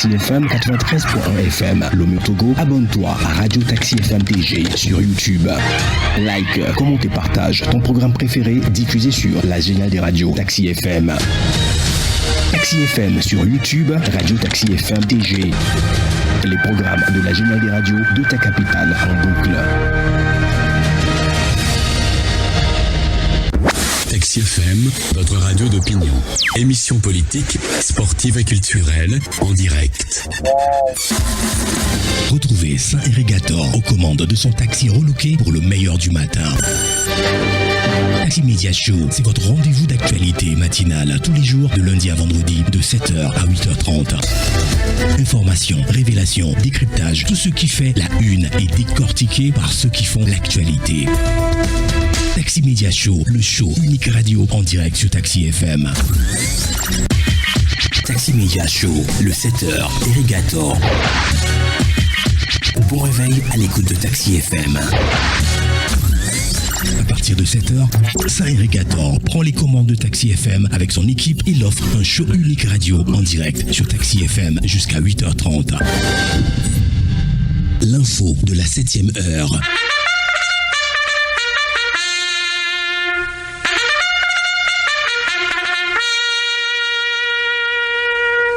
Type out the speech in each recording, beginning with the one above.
Taxi FM 93.1 FM. Lomé au Togo, abonne-toi à Radio Taxi FM TG sur YouTube. Like, commente et partage ton programme préféré diffusé sur la géniale des radios Taxi FM. Taxi FM sur YouTube, Radio Taxi FM TG. Les programmes de la géniale des radios de ta capitale en boucle. Taxi FM, votre radio d'opinion. Émission politique, sportive et culturelle, en direct. Retrouvez Saint-Irrigator aux commandes de son taxi relooké pour le meilleur du matin. Taxi Media Show, c'est votre rendez-vous d'actualité matinale tous les jours de lundi à vendredi de 7h à 8h30. Informations, révélations, décryptage, tout ce qui fait la une est décortiqué par ceux qui font l'actualité. Taxi Media Show, le show unique radio en direct sur Taxi FM. Taxi Media Show, le 7h, Irrigator. Bon réveil à l'écoute de Taxi FM. À partir de 7h, Saint-Irrigator prend les commandes de Taxi FM avec son équipe et l'offre un show unique radio en direct sur Taxi FM jusqu'à 8h30. L'info de la 7e heure.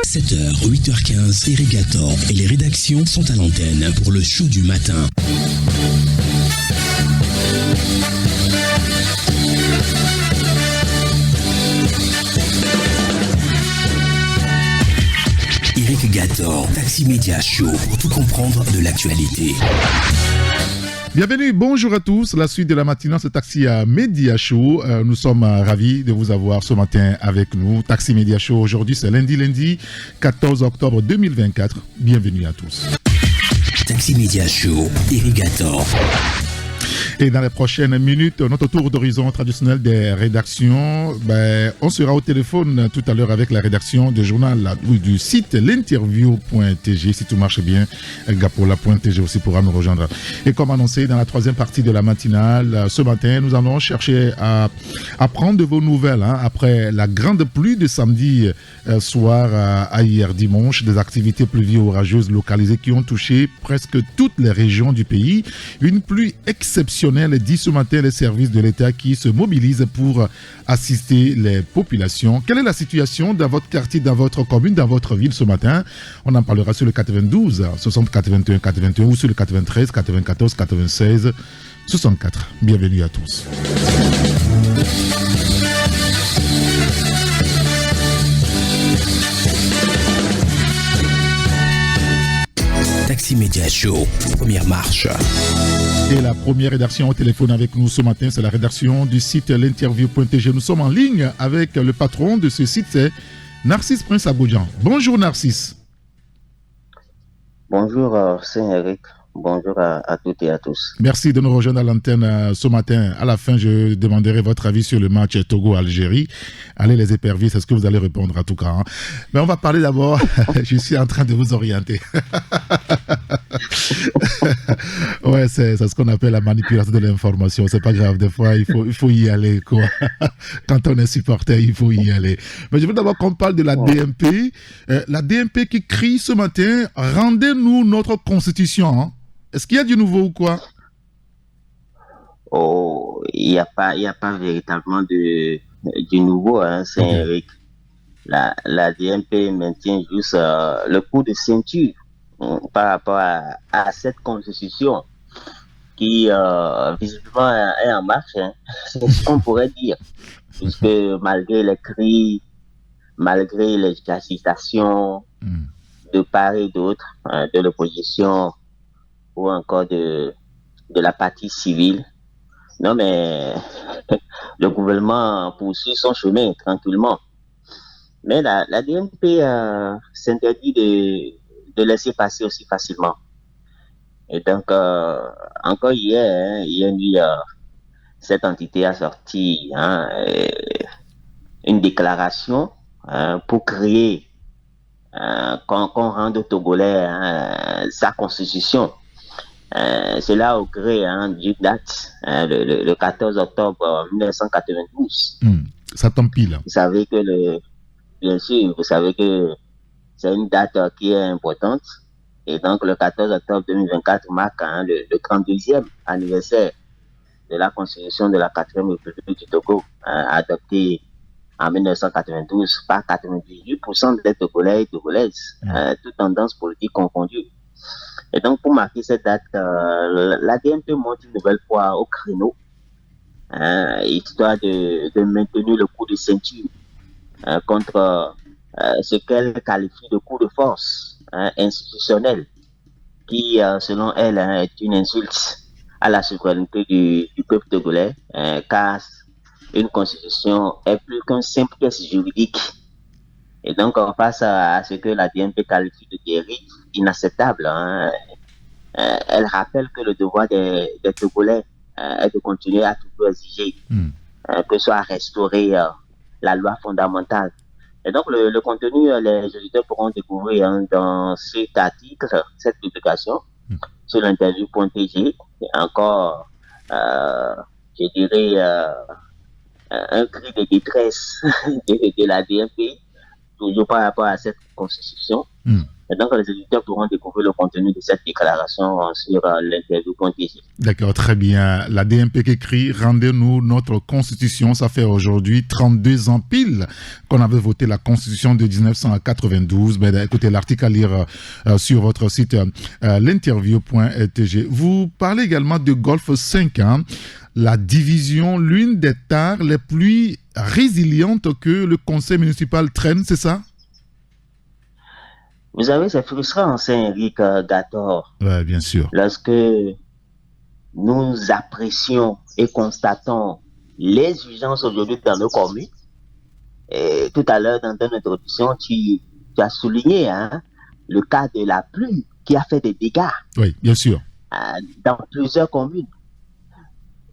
7h, 8h15, Irrigator et les rédactions sont à l'antenne pour le show du matin. Irrigator, Taxi Media Show pour tout comprendre de l'actualité. Bienvenue, bonjour à tous. La suite de la matinale, c'est Taxi Media Show. Nous sommes ravis de vous avoir ce matin avec nous. Taxi Media Show, aujourd'hui, c'est lundi 14 octobre 2024. Bienvenue à tous. Taxi Media Show, Irrigator. Et dans les prochaines minutes, notre tour d'horizon traditionnel des rédactions, on sera au téléphone tout à l'heure avec la rédaction du journal du site l'interview.tg. Si tout marche bien, Gapola.tg aussi pourra nous rejoindre. Et comme annoncé dans la troisième partie de la matinale, ce matin, nous allons chercher à prendre de vos nouvelles après la grande pluie de samedi soir à hier dimanche, des activités pluvio-orageuses localisées qui ont touché presque toutes les régions du pays. Une pluie exceptionnelle dit ce matin les services de l'État qui se mobilisent pour assister les populations. Quelle est la situation dans votre quartier, dans votre commune, dans votre ville ce matin? On en parlera sur le 92 60 81 81 ou sur le 93 94 96 64. Bienvenue à tous. Taxi Media Show, première marche. Et la première rédaction au téléphone avec nous ce matin, c'est la rédaction du site l'interview.tg. Nous sommes en ligne avec le patron de ce site, c'est Narcisse Prince Abodjan. Bonjour Narcisse. Bonjour Saint-Éric. Bonjour à toutes et à tous. Merci de nous rejoindre à l'antenne ce matin. À la fin, je demanderai votre avis sur le match Togo-Algérie. Allez les éperviers, c'est ce que vous allez répondre en tout cas. Mais on va parler d'abord, je suis en train de vous orienter. Ouais, c'est ce qu'on appelle la manipulation de l'information. C'est pas grave, des fois, il faut y aller, quoi. Quand on est supporter, il faut y aller. Mais je veux d'abord qu'on parle de la DMP. La DMP qui crie ce matin, rendez-nous notre constitution, hein. Est-ce qu'il y a du nouveau ou quoi? Oh, il n'y a pas véritablement du nouveau, hein, Saint-Éric. La DMP maintient juste le coup de ceinture par rapport à cette constitution qui visiblement est en marche, hein. C'est ce qu'on pourrait dire. Puisque malgré les cris, malgré les agitations de part et d'autre, de l'opposition, ou encore de la partie civile. Non, mais le gouvernement poursuit son chemin tranquillement. Mais la DMP s'interdit de laisser passer aussi facilement. Et donc, encore hier, cette entité a sorti une déclaration pour créer, qu'on rende aux Togolais sa constitution. C'est là au gré du date, le 14 octobre 1992. Ça tombe pile. Vous savez que bien sûr, vous savez que c'est une date qui est importante. Et donc, le 14 octobre 2024 marque le 32e anniversaire de la constitution de la 4e République du Togo, adoptée en 1992 par 98% des Togolais et Togolaises, toutes tendances politiques confondues. Et donc, pour marquer cette date, la DMP monte une nouvelle fois au créneau, histoire de maintenir le coup de ceinture contre ce qu'elle qualifie de coup de force institutionnel, qui, selon elle, est une insulte à la souveraineté du peuple togolais, car une constitution est plus qu'un simple pièce juridique. Et donc, on passe à ce que la DMP qualifie de dérive inacceptable. Elle rappelle que le devoir des Togolais est de continuer à toujours exiger que soit restaurée la loi fondamentale. Et donc, le contenu, les auditeurs pourront découvrir dans cet article, cette publication, sur l'interview.tg. Encore, je dirais, un cri de détresse de la DMP, toujours par rapport à cette constitution. Et donc, les éditeurs pourront découvrir le contenu de cette déclaration sur l'interview.tg. D'accord, très bien. La DMP qui écrit « Rendez-nous notre constitution ». Ça fait aujourd'hui 32 ans pile qu'on avait voté la constitution de 1992. Ben, écoutez, l'article à lire sur votre site l'interview.tg. Vous parlez également de Golfe 5, la division, l'une des tares les plus résilientes que le conseil municipal traîne, c'est ça? Vous savez, c'est frustrant, Saint-Henrique Gator. Oui, bien sûr. Lorsque nous apprécions et constatons les urgences aujourd'hui dans nos communes, et tout à l'heure, dans ton introduction, tu as souligné le cas de la pluie qui a fait des dégâts. Oui, bien sûr. Dans plusieurs communes.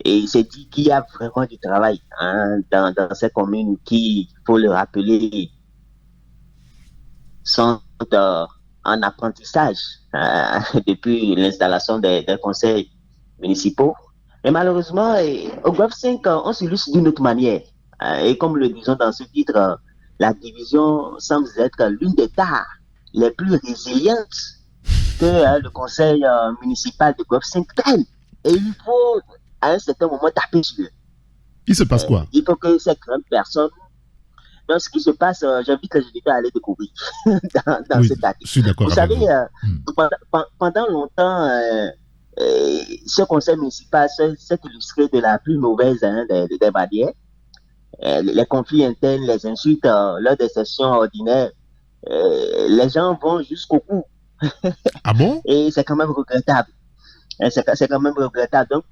Et il s'est dit qu'il y a vraiment du travail dans ces communes qui, il faut le rappeler, sont en apprentissage depuis l'installation des conseils municipaux. Et malheureusement, au Golfe 5, on s'illustre d'une autre manière. Et comme le disons dans ce titre, la division semble être l'une des tares les plus résilientes que le conseil municipal de Golfe 5 traîne. Et il faut, à un certain moment, taper sur eux. Il se passe quoi? Il faut que ces grandes personnes... Donc, ce qui se passe, j'invite les auditeurs à aller découvrir dans cet article. Je suis d'accord. Vous savez, pendant longtemps, ce conseil municipal s'est illustré de la plus mauvaise des barrières. Les conflits internes, les insultes lors des sessions ordinaires, les gens vont jusqu'au cou. Ah bon? Et c'est quand même regrettable. C'est quand même regrettable. Donc,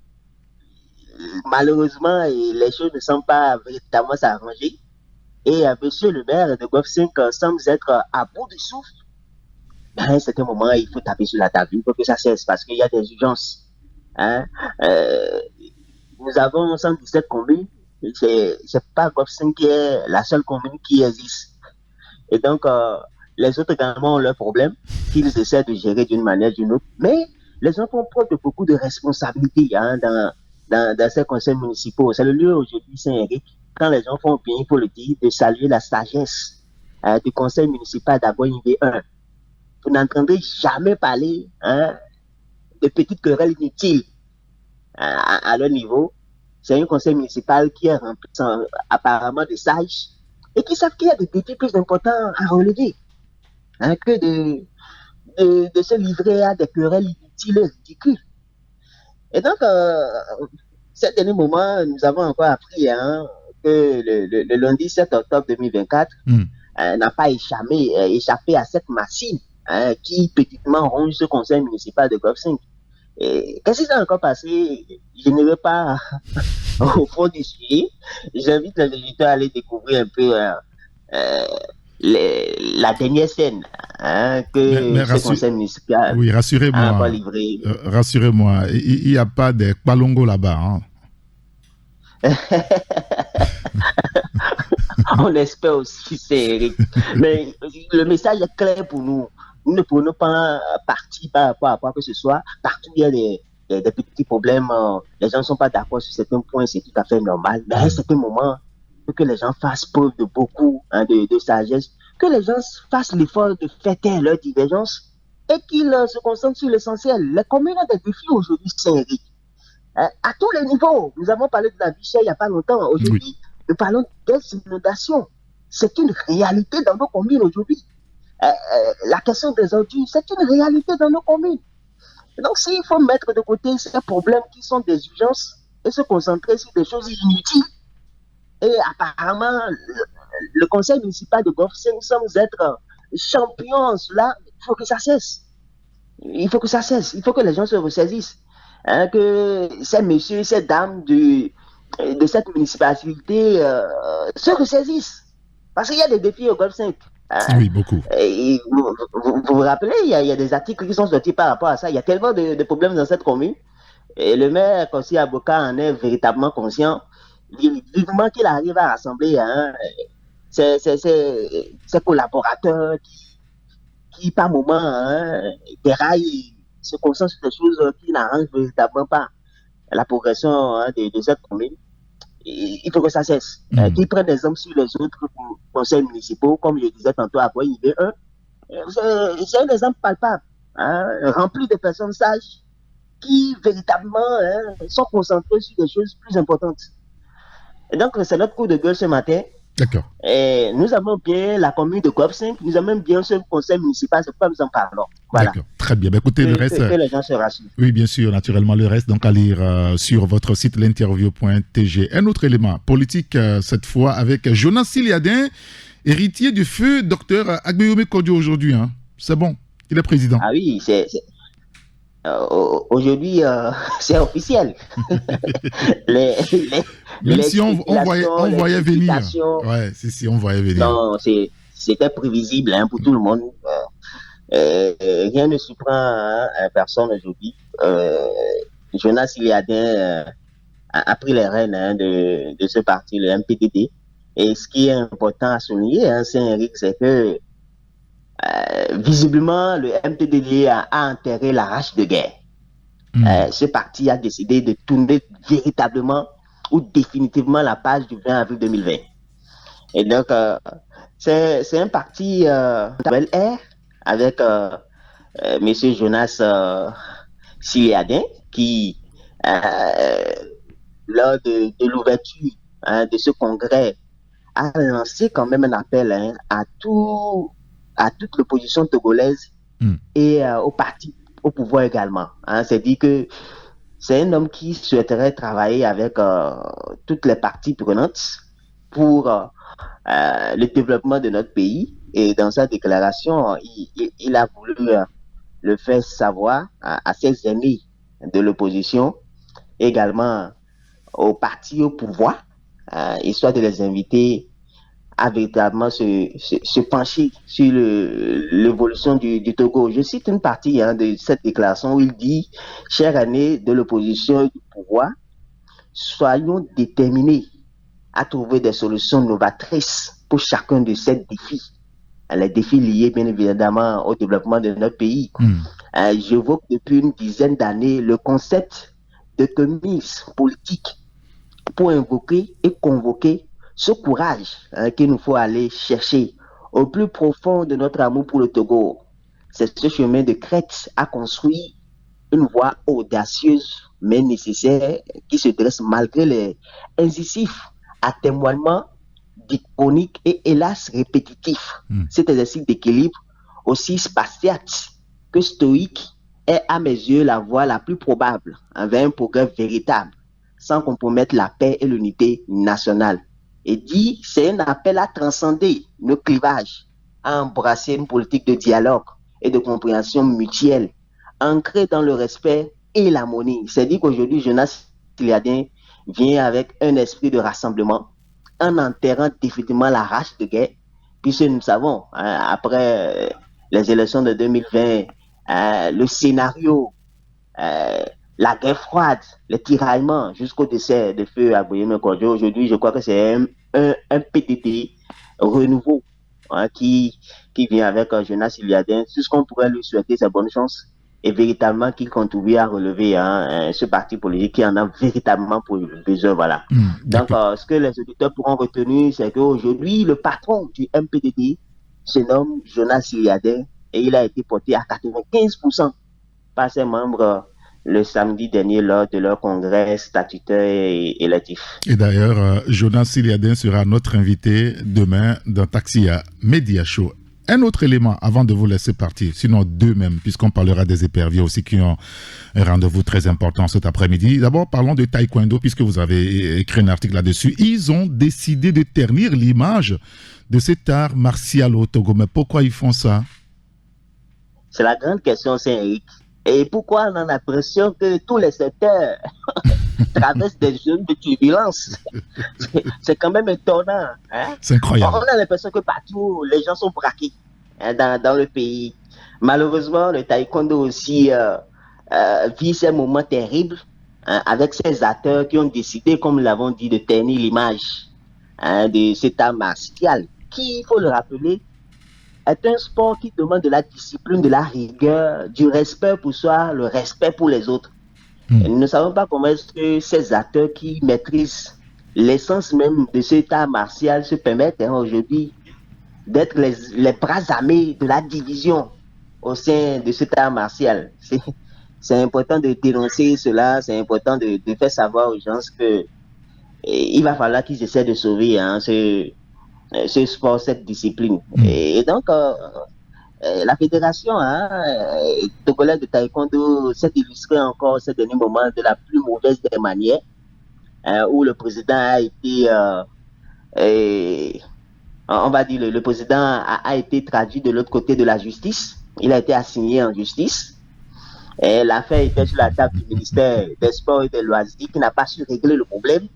malheureusement, les choses ne semblent pas véritablement s'arranger. Et monsieur le maire de Golfe 5 semble être à bout de souffle. Mais à un certain moment, il faut taper sur la table. Il faut que ça cesse parce qu'il y a des urgences. Nous avons 117 communes. C'est pas Golfe 5 qui est la seule commune qui existe. Et donc, les autres également ont leurs problèmes qu'ils essaient de gérer d'une manière ou d'une autre. Mais les gens font preuve de beaucoup de responsabilités dans ces conseils municipaux. C'est le lieu aujourd'hui, Saint-Henrique, quand les gens font bien, il faut le dire, de saluer la sagesse du conseil municipal d'Aboyinvé 1. Vous n'entendrez jamais parler de petites querelles inutiles à leur niveau. C'est un conseil municipal qui est rempli apparemment de sages et qui savent qu'il y a des défis plus importants à relever que de se livrer à des querelles inutiles et ridicules. Et donc, ces derniers moments, nous avons encore appris que le lundi 7 octobre 2024 n'a pas échappé à cette machine qui petitement ronge ce conseil municipal de Golfe 5. Qu'est-ce qui s'est encore passé? Je ne vais pas au fond du sujet. J'invite les auditeurs à aller découvrir un peu la dernière scène que ce conseil municipal a encore livré. Rassurez-moi, il n'y a pas de palongo là-bas. On espère aussi, c'est Eric. Mais le message est clair pour nous. Nous ne pouvons pas partir par rapport à quoi que ce soit. Partout, il y a des petits problèmes. Les gens ne sont pas d'accord sur certains points, c'est tout à fait normal. Mais à un certain moment, il faut que les gens fassent preuve de beaucoup de sagesse que les gens fassent l'effort de faire taire leurs divergences et qu'ils se concentrent sur l'essentiel. Les communes ont des défis aujourd'hui, Saint-Henri. À tous les niveaux. Nous avons parlé de la vie chère il n'y a pas longtemps. Aujourd'hui, nous parlons des inondations. C'est une réalité dans nos communes aujourd'hui. La question des ordures, c'est une réalité dans nos communes. Donc, s'il faut mettre de côté ces problèmes qui sont des urgences et se concentrer sur des choses inutiles, et apparemment, le conseil municipal de Golfe-5 semble être champion en cela, il faut que ça cesse. Il faut que ça cesse. Il faut que les gens se ressaisissent. Que ces messieurs, ces dames de cette municipalité se ressaisissent. Parce qu'il y a des défis au Golfe-5. Oui, beaucoup. Et vous vous rappelez, il y a des articles qui sont sortis par rapport à ça. Il y a tellement de problèmes dans cette commune. Et le maire, Kossi Aboka, en est véritablement conscient. Vivement qu'il arrive à rassembler ses collaborateurs qui par moment, déraillent, se concentrent sur des choses qui n'arrangent véritablement pas la progression de cette commune. Il faut que ça cesse. Qu'ils prennent exemple sur les autres conseils municipaux, comme je disais tantôt à Boy-Ivé 1. C'est un exemple palpable, rempli de personnes sages qui véritablement sont concentrées sur des choses plus importantes. Et donc, c'est notre coup de gueule ce matin. D'accord. Et nous avons bien la commune de Golfe-5, nous avons bien ce conseil municipal, c'est pourquoi nous en parlons. Voilà. D'accord, très bien. Ben, écoutez, le reste. Que les gens se rassurent. Oui, bien sûr, naturellement, le reste, donc à lire sur votre site l'interview.tg. Un autre élément politique, cette fois, avec Jonas Siliadin, héritier du feu docteur Agbeyome Kodio aujourd'hui. C'est bon, il est président. Ah oui, aujourd'hui, c'est officiel. Même si on voyait venir. Ouais, si, on voyait venir. Non, c'était prévisible pour tout le monde. Rien ne surprend à personne aujourd'hui. Jonas Siliadin a pris les rênes de ce parti, le MPDD. Et ce qui est important à souligner, Saint-Henri, c'est que visiblement, le MPDD a enterré la hache de guerre. Ce parti a décidé de tourner véritablement ou définitivement la page du 20 avril 2020. Et donc, c'est un parti Bel Air avec M. Jonas Siliadin qui, lors de l'ouverture de ce congrès, a lancé quand même un appel à toute l'opposition togolaise et au parti au pouvoir également. C'est dit que c'est un homme qui souhaiterait travailler avec toutes les parties prenantes pour le développement de notre pays. Et dans sa déclaration, il a voulu le faire savoir à ses amis de l'opposition, également aux partis au pouvoir, histoire de les inviter à véritablement se pencher sur l'évolution du Togo. Je cite une partie de cette déclaration où il dit « Chers amis de l'opposition et du pouvoir, soyons déterminés à trouver des solutions novatrices pour chacun de ces défis. » Les défis liés bien évidemment au développement de notre pays. J'évoque depuis une dizaine d'années le concept de commise politique pour invoquer et convoquer ce courage qu'il nous faut aller chercher au plus profond de notre amour pour le Togo. C'est ce chemin de crête à construire une voie audacieuse mais nécessaire qui se dresse malgré les incisifs atermoiements diachroniques et hélas répétitifs. Cet exercice d'équilibre aussi spartiate que stoïque est à mes yeux la voie la plus probable vers un progrès véritable sans compromettre la paix et l'unité nationale. Et dit, c'est un appel à transcender nos clivages, à embrasser une politique de dialogue et de compréhension mutuelle, ancrée dans le respect et l'harmonie. C'est dit qu'aujourd'hui, Jonas Siliadin vient avec un esprit de rassemblement, en enterrant définitivement la rage de guerre, puisque nous savons, après les élections de 2020, le scénario, la guerre froide, les tiraillements jusqu'au décès de feu Agbeyome Kodio. Aujourd'hui, je crois que c'est un PDD renouveau qui vient avec Jonas Siliadin. Tout ce qu'on pourrait lui souhaiter, c'est bonne chance et véritablement qu'il contribue à relever ce parti politique qui en a véritablement pour besoin. Voilà. Donc, ce que les auditeurs pourront retenir, c'est qu'aujourd'hui, le patron du MPDD, se nomme Jonas Siliadin et il a été porté à 95% par ses membres le samedi dernier lors de leur congrès statutaire et électif. Et d'ailleurs, Jonas Siliadin sera notre invité demain dans Taxia Media Show. Un autre élément avant de vous laisser partir, sinon deux même, puisqu'on parlera des éperviers aussi qui ont un rendez-vous très important cet après-midi. D'abord, parlons de taekwondo, puisque vous avez écrit un article là-dessus. Ils ont décidé de ternir l'image de cet art martial au Togo. Mais pourquoi ils font ça? C'est la grande question, Saint-Eric. Et pourquoi on a l'impression que tous les secteurs traversent des zones de turbulence? C'est quand même étonnant. Hein? C'est incroyable. On a l'impression que partout, les gens sont braqués dans le pays. Malheureusement, le taekwondo aussi vit ces moments terribles avec ces acteurs qui ont décidé, comme nous l'avons dit, de ternir l'image de cet art martial qui, il faut le rappeler, est un sport qui demande de la discipline, de la rigueur, du respect pour soi, le respect pour les autres. Nous ne savons pas comment est-ce que ces acteurs qui maîtrisent l'essence même de cet art martial se permettent aujourd'hui d'être les bras armés de la division au sein de cet art martial. C'est important de dénoncer cela, c'est important de faire savoir aux gens que il va falloir qu'ils essaient de sauver ce sport, cette discipline. Et donc, la fédération togolaise de taekwondo s'est illustrée encore ces derniers moments de la plus mauvaise des manières, où le président a été, on va dire, le président a été traduit de l'autre côté de la justice. Il a été assigné en justice. Et l'affaire était sur la table du ministère des Sports et des Loisirs qui n'a pas su régler le problème.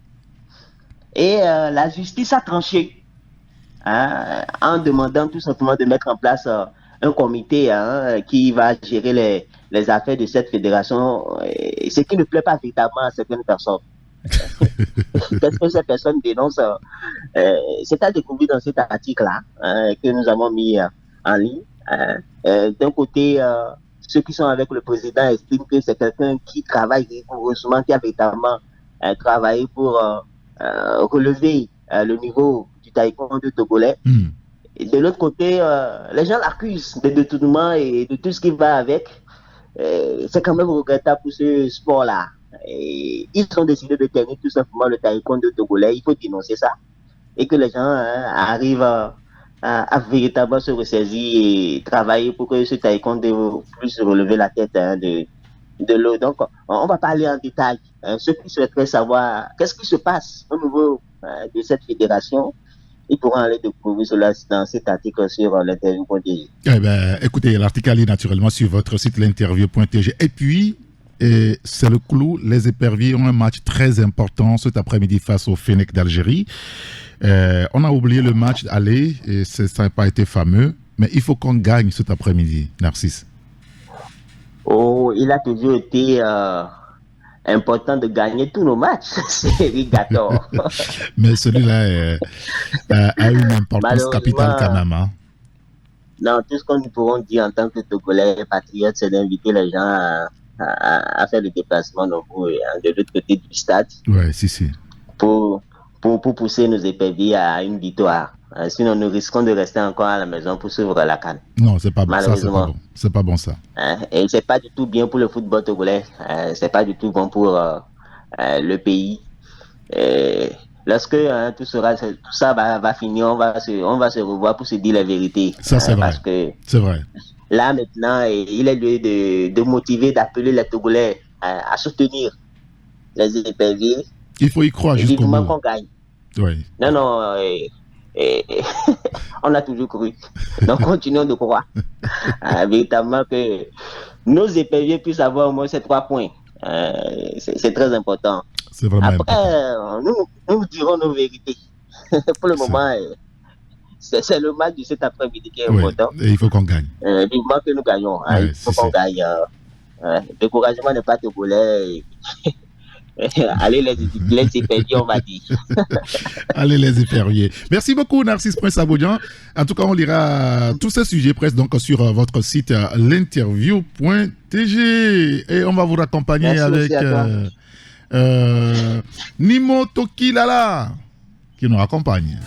Et la justice a tranché. En demandant tout simplement de mettre en place un comité qui va gérer les affaires de cette fédération, ce qui ne plaît pas véritablement à certaines personnes. Qu'est-ce que ces personnes dénoncent? C'est à découvrir dans cet article-là que nous avons mis en ligne. D'un côté, ceux qui sont avec le président estiment que c'est quelqu'un qui travaille rigoureusement, qui a véritablement travaillé pour relever le niveau du taekwondo togolais. Et de l'autre côté, les gens l'accusent de détournement et de tout ce qui va avec. C'est quand même regrettable pour ce sport-là. Et ils ont décidé de ternir tout simplement le taekwondo togolais. Il faut dénoncer ça. Et que les gens arrivent à véritablement se ressaisir et travailler pour que ce taekwondo puisse relever la tête de l'eau. Donc, on va parler en détail. Ceux qui souhaiteraient savoir qu'est-ce qui se passe au niveau de cette fédération, ils pourront aller découvrir cela dans cet article sur l'interview.tg. Eh ben, écoutez, l'article est naturellement sur votre site l'interview.tg. Et puis, c'est le clou, les éperviers ont un match très important cet après-midi face au Fennec d'Algérie. On a oublié le match aller et ça n'a pas été fameux, mais il faut qu'on gagne cet après-midi, Narcisse. Oh, il a toujours été important de gagner tous nos matchs, c'est Rigator. Mais celui-là a une importance capitale quand même. Hein? Non, tout ce qu'on nous pourrons dire en tant que Togolais patriotes, c'est d'inviter les gens à faire le déplacement de l'autre côté du stade. Ouais, si. Pour pousser nos éperviers à une victoire. Sinon, nous risquons de rester encore à la maison pour suivre la CAN. Non, c'est pas bon. Ça, c'est pas bon ça. Et c'est pas du tout bien pour le football togolais. C'est pas du tout bon pour le pays. Lorsque tout ça va finir, on va se revoir pour se dire la vérité. Ça, c'est vrai. Parce que c'est vrai. Là, maintenant, il est lieu de motiver, d'appeler les Togolais à soutenir les éperviers. Il faut y croire jusqu'au bout. Qu'on gagne. Oui. Non, on a toujours cru. Donc, continuons de croire. Véritablement que nos éperviers puissent avoir au moins ces 3 points. C'est très important. C'est vraiment Après, important. Nous dirons nos vérités. Pour le moment, c'est le match de cet après-midi qui est important. Et il faut qu'on gagne. Vivement que nous gagnons. Il faut qu'on gagne. Le découragement n'est pas togolais. Allez les éperviers, on va dire. Allez les éperviers. Merci beaucoup Narcisse Prince Abodian. En tout cas, on lira tous ces sujets presque donc sur votre site l'interview.tg et on va vous accompagner avec Nimo Tokilala qui nous raccompagne.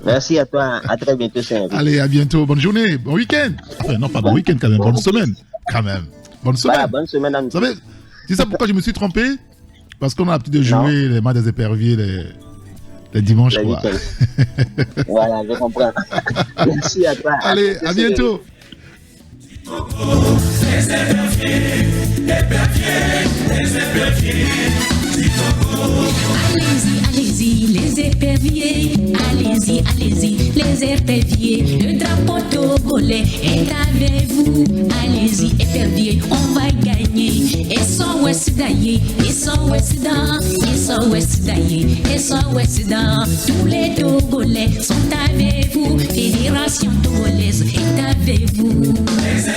Merci à toi. À très bientôt, Saint-Henri. Allez, à bientôt. Bonne journée. Bon week-end. Enfin, non, pas bon week-end quand même. Bonne semaine. Quand même. Bonne semaine. Voilà, bonne semaine à nous. Vous savez, tu sais pourquoi je me suis trompé? Parce qu'on a l'habitude de jouer les matchs des éperviers les dimanches, quoi. Voilà, je comprends. Merci à toi. Allez, à bientôt. Allez-y, les éperviers. Allez-y, les éperviers. Le drapeau togolais est avec vous. Allez-y, éperviers, on va gagner. Et sans ouest d'ailleurs, et sans ouest d'ailleurs. Tous les Togolais sont avec vous. Fédération togolaise est avec vous. Les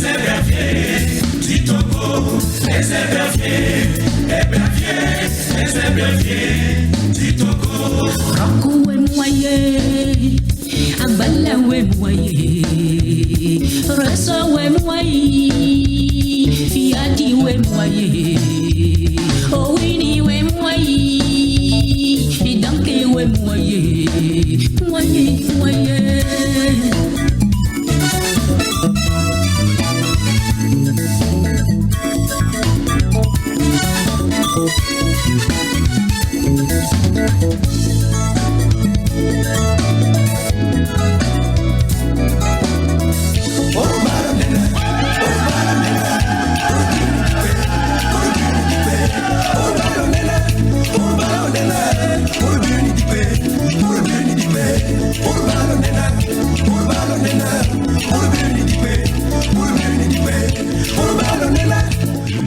éperviers du Togo. Les éperviers du Togo. Rakou et moyen, Abala et moyen, Reso et moyen, Fiati et moyen, Owini et moyen, Danke et moyen.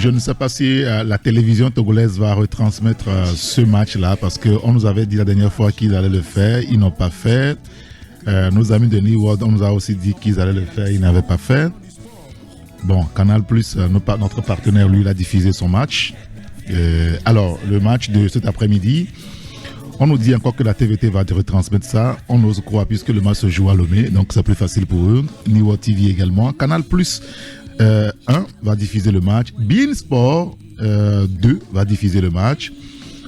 Je ne sais pas si la télévision togolaise va retransmettre ce match-là parce qu'on nous avait dit la dernière fois qu'ils allaient le faire, ils n'ont pas fait. Nos amis de New World, on nous a aussi dit qu'ils allaient le faire, ils n'avaient pas fait. Bon, Canal+, notre partenaire, lui, il a diffusé son match. Alors, le match de cet après-midi, on nous dit encore que la TVT va retransmettre ça. On ose croire puisque le match se joue à Lomé, donc c'est plus facile pour eux. New World TV également. Canal+, 1 va diffuser le match. Bein Sport 2 va diffuser le match.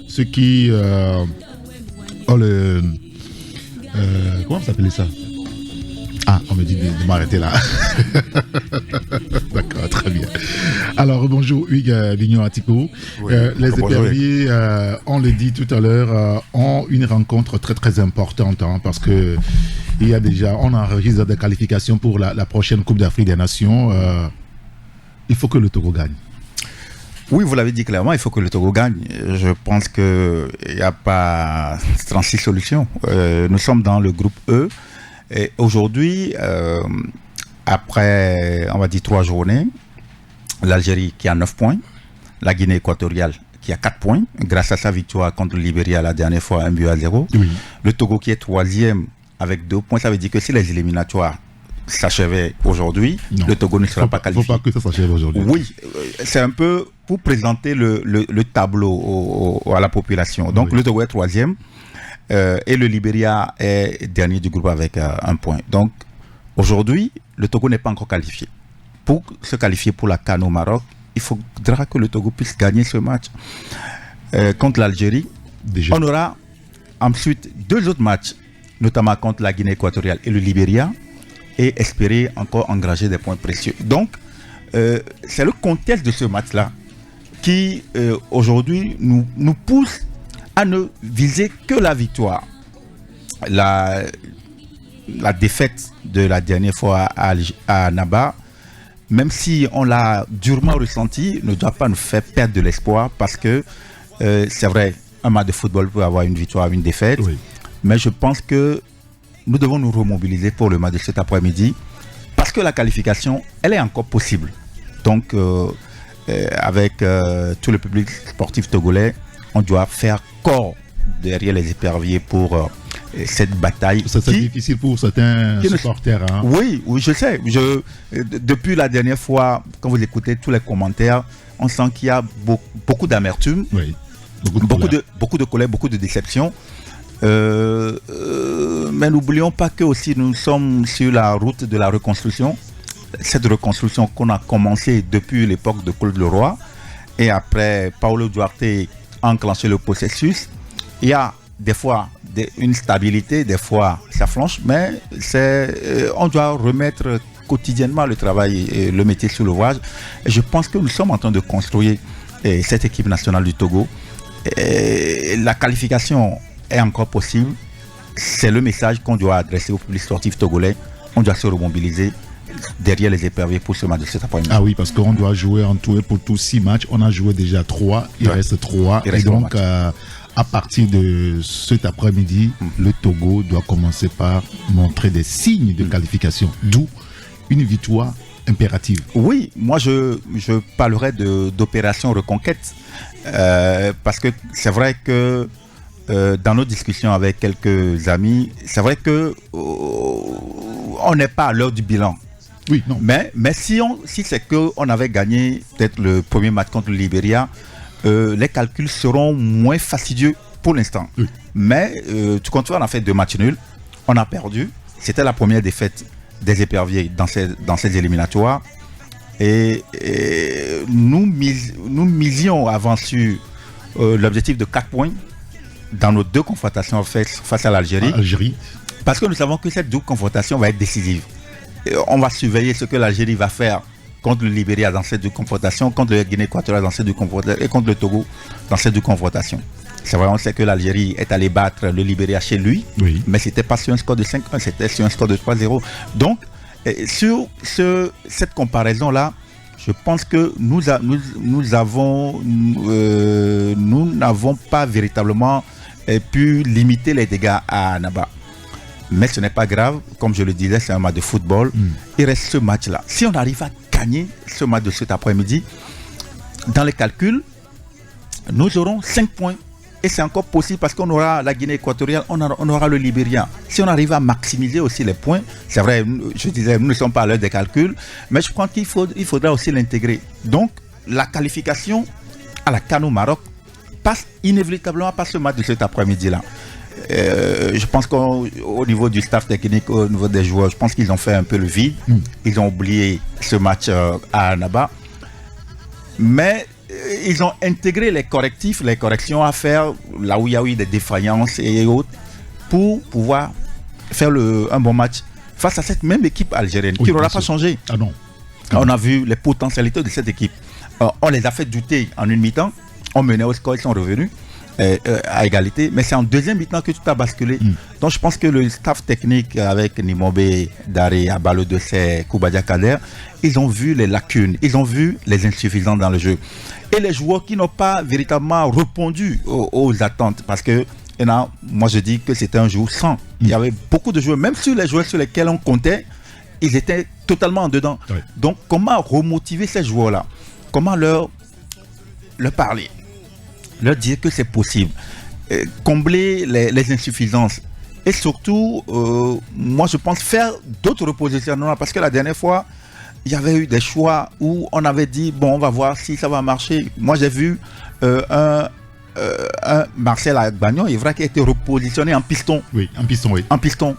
Ceux qui ont le... comment vous appelez ça? On me dit de m'arrêter là. D'accord, très bien. Alors, bonjour Hugues Bignon-Atiko. Oui, les éperviers, on l'a dit tout à l'heure, ont une rencontre très très importante parce que il y a déjà, on enregistre des qualifications pour la prochaine Coupe d'Afrique des Nations. Il faut que le Togo gagne. Oui, vous l'avez dit clairement, il faut que le Togo gagne. Je pense qu'il n'y a pas 36 solutions. Nous sommes dans le groupe E. Et aujourd'hui, après, on va dire 3 journées, l'Algérie qui a 9 points, la Guinée équatoriale qui a 4 points, grâce à sa victoire contre le Libéria la dernière fois, 1-0. Oui. Le Togo qui est 3e avec 2 points, ça veut dire que si les éliminatoires s'achevaient aujourd'hui, le Togo ne sera pas qualifié. Il ne faut pas que ça s'achève aujourd'hui. Oui, c'est un peu pour présenter le tableau à la population. Donc le Togo est 3e. Et le Libéria est dernier du groupe avec 1 point. Donc aujourd'hui, le Togo n'est pas encore qualifié. Pour se qualifier pour la CAN au Maroc, il faudra que le Togo puisse gagner ce match contre l'Algérie. On aura ensuite 2 autres matchs, notamment contre la Guinée équatoriale et le Libéria, et espérer encore engranger des points précieux. Donc, c'est le contexte de ce match-là qui, aujourd'hui, nous pousse à ne viser que la victoire. La défaite de la dernière fois à Naba, même si on l'a durement ressenti, ne doit pas nous faire perdre de l'espoir parce que c'est vrai, un match de football peut avoir une victoire, une défaite, mais je pense que nous devons nous remobiliser pour le match de cet après-midi parce que la qualification, elle est encore possible. Donc, avec tout le public sportif togolais, on doit faire corps derrière les éperviers pour cette bataille. C'est difficile pour certains supporters. Hein. Oui, je sais. Depuis la dernière fois, quand vous écoutez tous les commentaires, on sent qu'il y a beaucoup d'amertume, beaucoup de colère, beaucoup de déception. Mais n'oublions pas que aussi nous sommes sur la route de la reconstruction. Cette reconstruction qu'on a commencé depuis l'époque de Claude Leroy. Et après, Paulo Duarte à enclencher le processus. Il y a des fois une stabilité, des fois ça flanche, mais on doit remettre quotidiennement le travail et le métier sur l'ouvrage. Et je pense que nous sommes en train de construire cette équipe nationale du Togo. Et la qualification est encore possible. C'est le message qu'on doit adresser au public sportif togolais. On doit se remobiliser derrière les éperviers pour ce match de cet après-midi. Ah oui, parce qu'on doit jouer en tout et pour tous 6 matchs. On a joué déjà 3, il reste 3. Et donc, à partir de cet après-midi, le Togo doit commencer par montrer des signes de qualification. D'où une victoire impérative. Oui, moi je parlerai d'opération reconquête. Parce que c'est vrai que dans nos discussions avec quelques amis, c'est vrai que on n'est pas à l'heure du bilan. Oui, non. Mais si c'est qu'on avait gagné peut-être le premier match contre le Libéria, les calculs seront moins fastidieux pour l'instant. Oui. Mais tout compte fait, on a fait 2 matchs nuls, on a perdu. C'était la première défaite des éperviers dans ces éliminatoires. Et nous misions avant sur l'objectif de 4 points dans nos 2 confrontations face à l'Algérie. Parce que nous savons que cette double confrontation va être décisive. Et on va surveiller ce que l'Algérie va faire contre le Libéria dans ces 2 confrontations, contre le Guinée équatoriale dans ces 2 confrontations et contre le Togo dans ces 2 confrontations. C'est vrai, on sait que l'Algérie est allée battre le Libéria chez lui, oui. Mais c'était pas sur un score de 5-1, c'était sur un score de 3-0. Donc, sur cette comparaison-là, je pense que nous n'avons pas véritablement pu limiter les dégâts à Annaba. Mais ce n'est pas grave, comme je le disais, c'est un match de football. Il reste ce match-là. Si on arrive à gagner ce match de cet après-midi, dans les calculs, nous aurons 5 points. Et c'est encore possible parce qu'on aura la Guinée équatoriale, on aura le Libéria. Si on arrive à maximiser aussi les points, c'est vrai, je disais, nous ne sommes pas à l'heure des calculs, mais je crois qu'il faudra aussi l'intégrer. Donc, la qualification à la CAN au Maroc passe inévitablement par ce match de cet après-midi-là. Je pense qu'au niveau du staff technique, au niveau des joueurs, je pense qu'ils ont fait un peu le vide. Ils ont oublié ce match à Annaba. Mais ils ont intégré les correctifs, les corrections à faire là où il y a eu des défaillances et autres pour pouvoir faire un bon match face à cette même équipe algérienne qui n'aura pas changé. Ah non. On a vu les potentialités de cette équipe. On les a fait douter en une mi-temps. On menait au score, ils sont revenus à égalité. Mais c'est en deuxième mi-temps que tout a basculé. Donc je pense que le staff technique avec Nimobe, Daré, Abalo Dessé, Koubadia Kader, ils ont vu les lacunes, ils ont vu les insuffisances dans le jeu. Et les joueurs qui n'ont pas véritablement répondu aux attentes. Parce que moi je dis que c'était un jour sans. Il y avait beaucoup de joueurs, même sur les joueurs sur lesquels on comptait, ils étaient totalement en dedans. Oui. Donc comment remotiver ces joueurs-là? Comment leur parler? Leur dire que c'est possible, combler les insuffisances et surtout, moi je pense faire d'autres repositionnements parce que la dernière fois, il y avait eu des choix où on avait dit, bon, on va voir si ça va marcher. Moi j'ai vu un Marcel Agbagnon, il est vrai qu'il a été repositionné en piston. Oui, en piston, oui. En piston.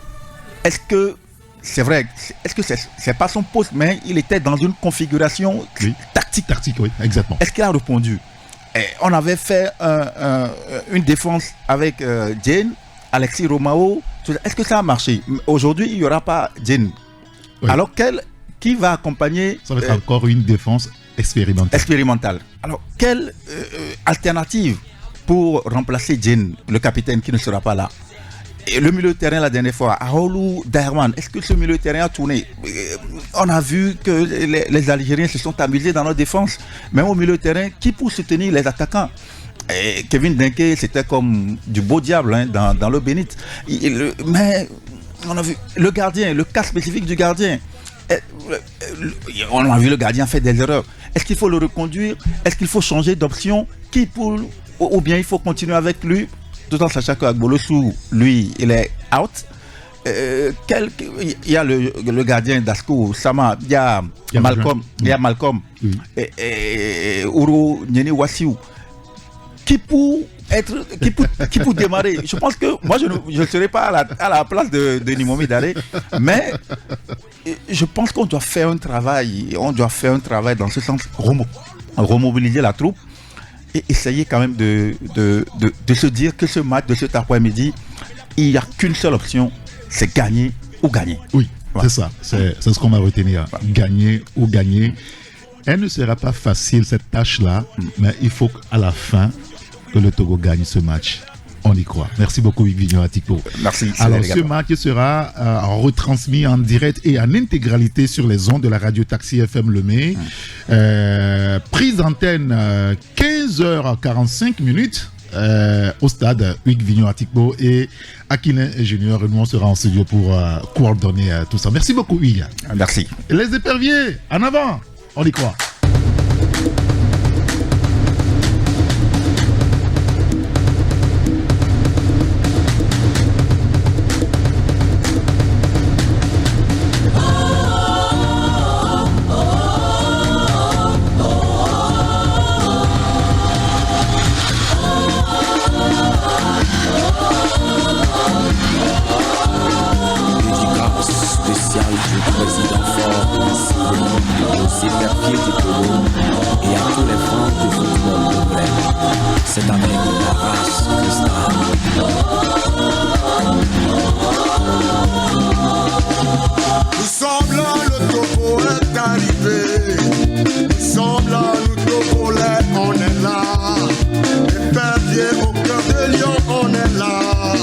Est-ce que c'est vrai, est-ce que c'est pas son poste, mais il était dans une configuration tactique. Tactique, oui, exactement. Est-ce qu'il a répondu? Et on avait fait une défense avec Jane, Alexis Romao. Est-ce que ça a marché? Aujourd'hui, il n'y aura pas Jane. Oui. Alors, qui va accompagner? Ça va être encore une défense expérimentale. Alors, quelle alternative pour remplacer Jane, le capitaine qui ne sera pas là? Et le milieu de terrain la dernière fois, Aoulou Daherman, est-ce que ce milieu de terrain a tourné? On a vu que les Algériens se sont amusés dans leur défense, même au milieu de terrain, qui pour soutenir les attaquants? Et Kevin Denke, c'était comme du beau diable dans le Bénit. Mais on a vu le gardien, le cas spécifique du gardien. On a vu le gardien faire des erreurs. Est-ce qu'il faut le reconduire? Est-ce qu'il faut changer d'option? Ou bien il faut continuer avec lui? Tout en sachant qu'Agbolosu, lui, il est out. Il y a le gardien d'Asco, Sama, il y a Malcolm, et Ouro Nyeni Wassiou. Qui pour démarrer? Je pense que moi, je ne serai pas à la place de Nimomi Daré, mais je pense qu'on doit faire un travail. On doit faire un travail dans ce sens, remobiliser la troupe. et essayer quand même de se dire que ce match de cet après-midi, il n'y a qu'une seule option, c'est gagner ou gagner. Oui, voilà. C'est ça, c'est ce qu'on va retenir, gagner ou gagner. Elle ne sera pas facile cette tâche-là, mais il faut qu'à la fin que le Togo gagne ce match. On y croit. Merci beaucoup, Vignon Atikpo. Merci. Alors, ce match sera retransmis en direct et en intégralité sur les ondes de la radio Taxi FM Lemay. Prise d'antenne 15h45 au stade Hugues Vignon Atikpo et Aquilin Junior. Nous, on sera en studio pour coordonner tout ça. Merci beaucoup, Hugues. Merci. Les éperviers, en avant. On y croit. C'est avec la race Nous sommes là, le Togo est arrivé. Nous sommes là, nous Togolais, on est là. Épervier au cœur de lion, on est là.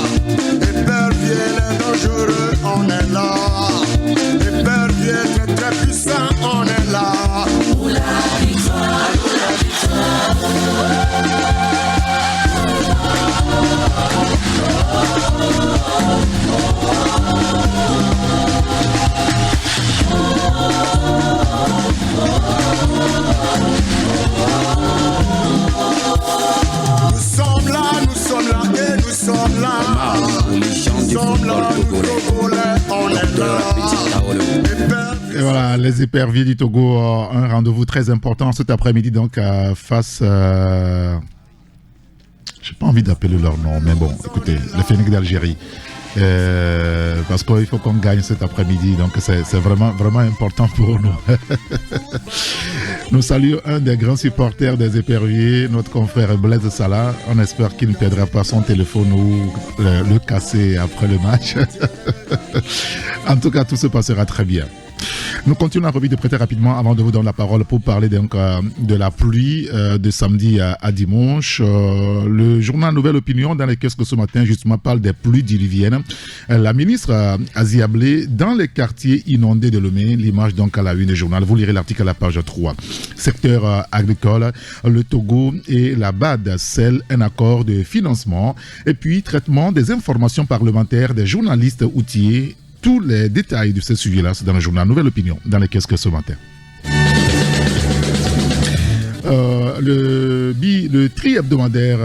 Épervier les dangereux, on est là. Épervier très très puissant, on est là. Pour la victoire, pour la victoire. Nous sommes là et nous sommes là. Nous sommes là, nous Togolais, on est là. Et voilà, les éperviers du Togo, un rendez-vous très important cet après-midi, donc face. J'ai pas envie d'appeler leur nom, mais bon, écoutez, le Phénix d'Algérie. Parce qu'il faut qu'on gagne cet après-midi, donc c'est vraiment, vraiment important pour nous. Nous saluons un des grands supporters des éperviers, notre confrère Blaise Salah. On espère qu'il ne perdra pas son téléphone ou le casser après le match. En tout cas, tout se passera très bien. Nous continuons la revue de prêter rapidement avant de vous donner la parole pour parler donc de la pluie de samedi à dimanche. Le journal Nouvelle Opinion dans les kiosques ce matin justement parle des pluies diluviennes. La ministre Asie Ablé dans les quartiers inondés de Lomé, l'image donc à la une du journal. Vous lirez l'article à la page 3. Secteur agricole, le Togo et la BAD scellent un accord de financement et puis traitement des informations parlementaires des journalistes outillés. Tous les détails de ce sujet-là, c'est dans le journal Nouvelle Opinion, dans les kiosques ce matin. Le tri hebdomadaire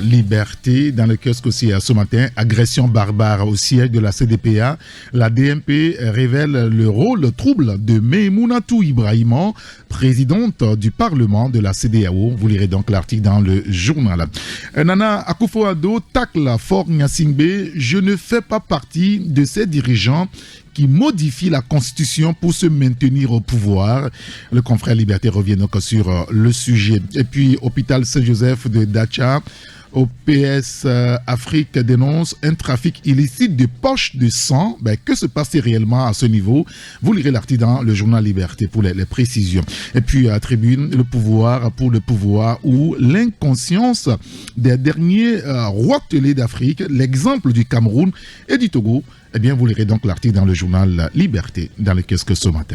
Liberté dans le kiosque aussi ce matin, agression barbare au siège de la CDPA. La DMP révèle le rôle trouble de Meimounatou Ibrahima, présidente du Parlement de la CEDEAO. Vous lirez donc l'article dans le journal. Nana Akufo-Addo tacle Fort Gnassingbé. Je ne fais pas partie de ces dirigeants qui modifie la constitution pour se maintenir au pouvoir. Le confrère Liberté revient donc sur le sujet. Et puis, hôpital Saint-Joseph de Dacha, OPS Afrique dénonce un trafic illicite de poches de sang. Que se passe-t-il réellement à ce niveau? Vous lirez l'article dans le journal Liberté pour les précisions. Et puis à Tribune, le pouvoir pour le pouvoir ou l'inconscience des derniers roitelets d'Afrique, l'exemple du Cameroun et du Togo. Eh bien, vous lirez donc l'article dans le journal Liberté, dans le kiosque ce matin.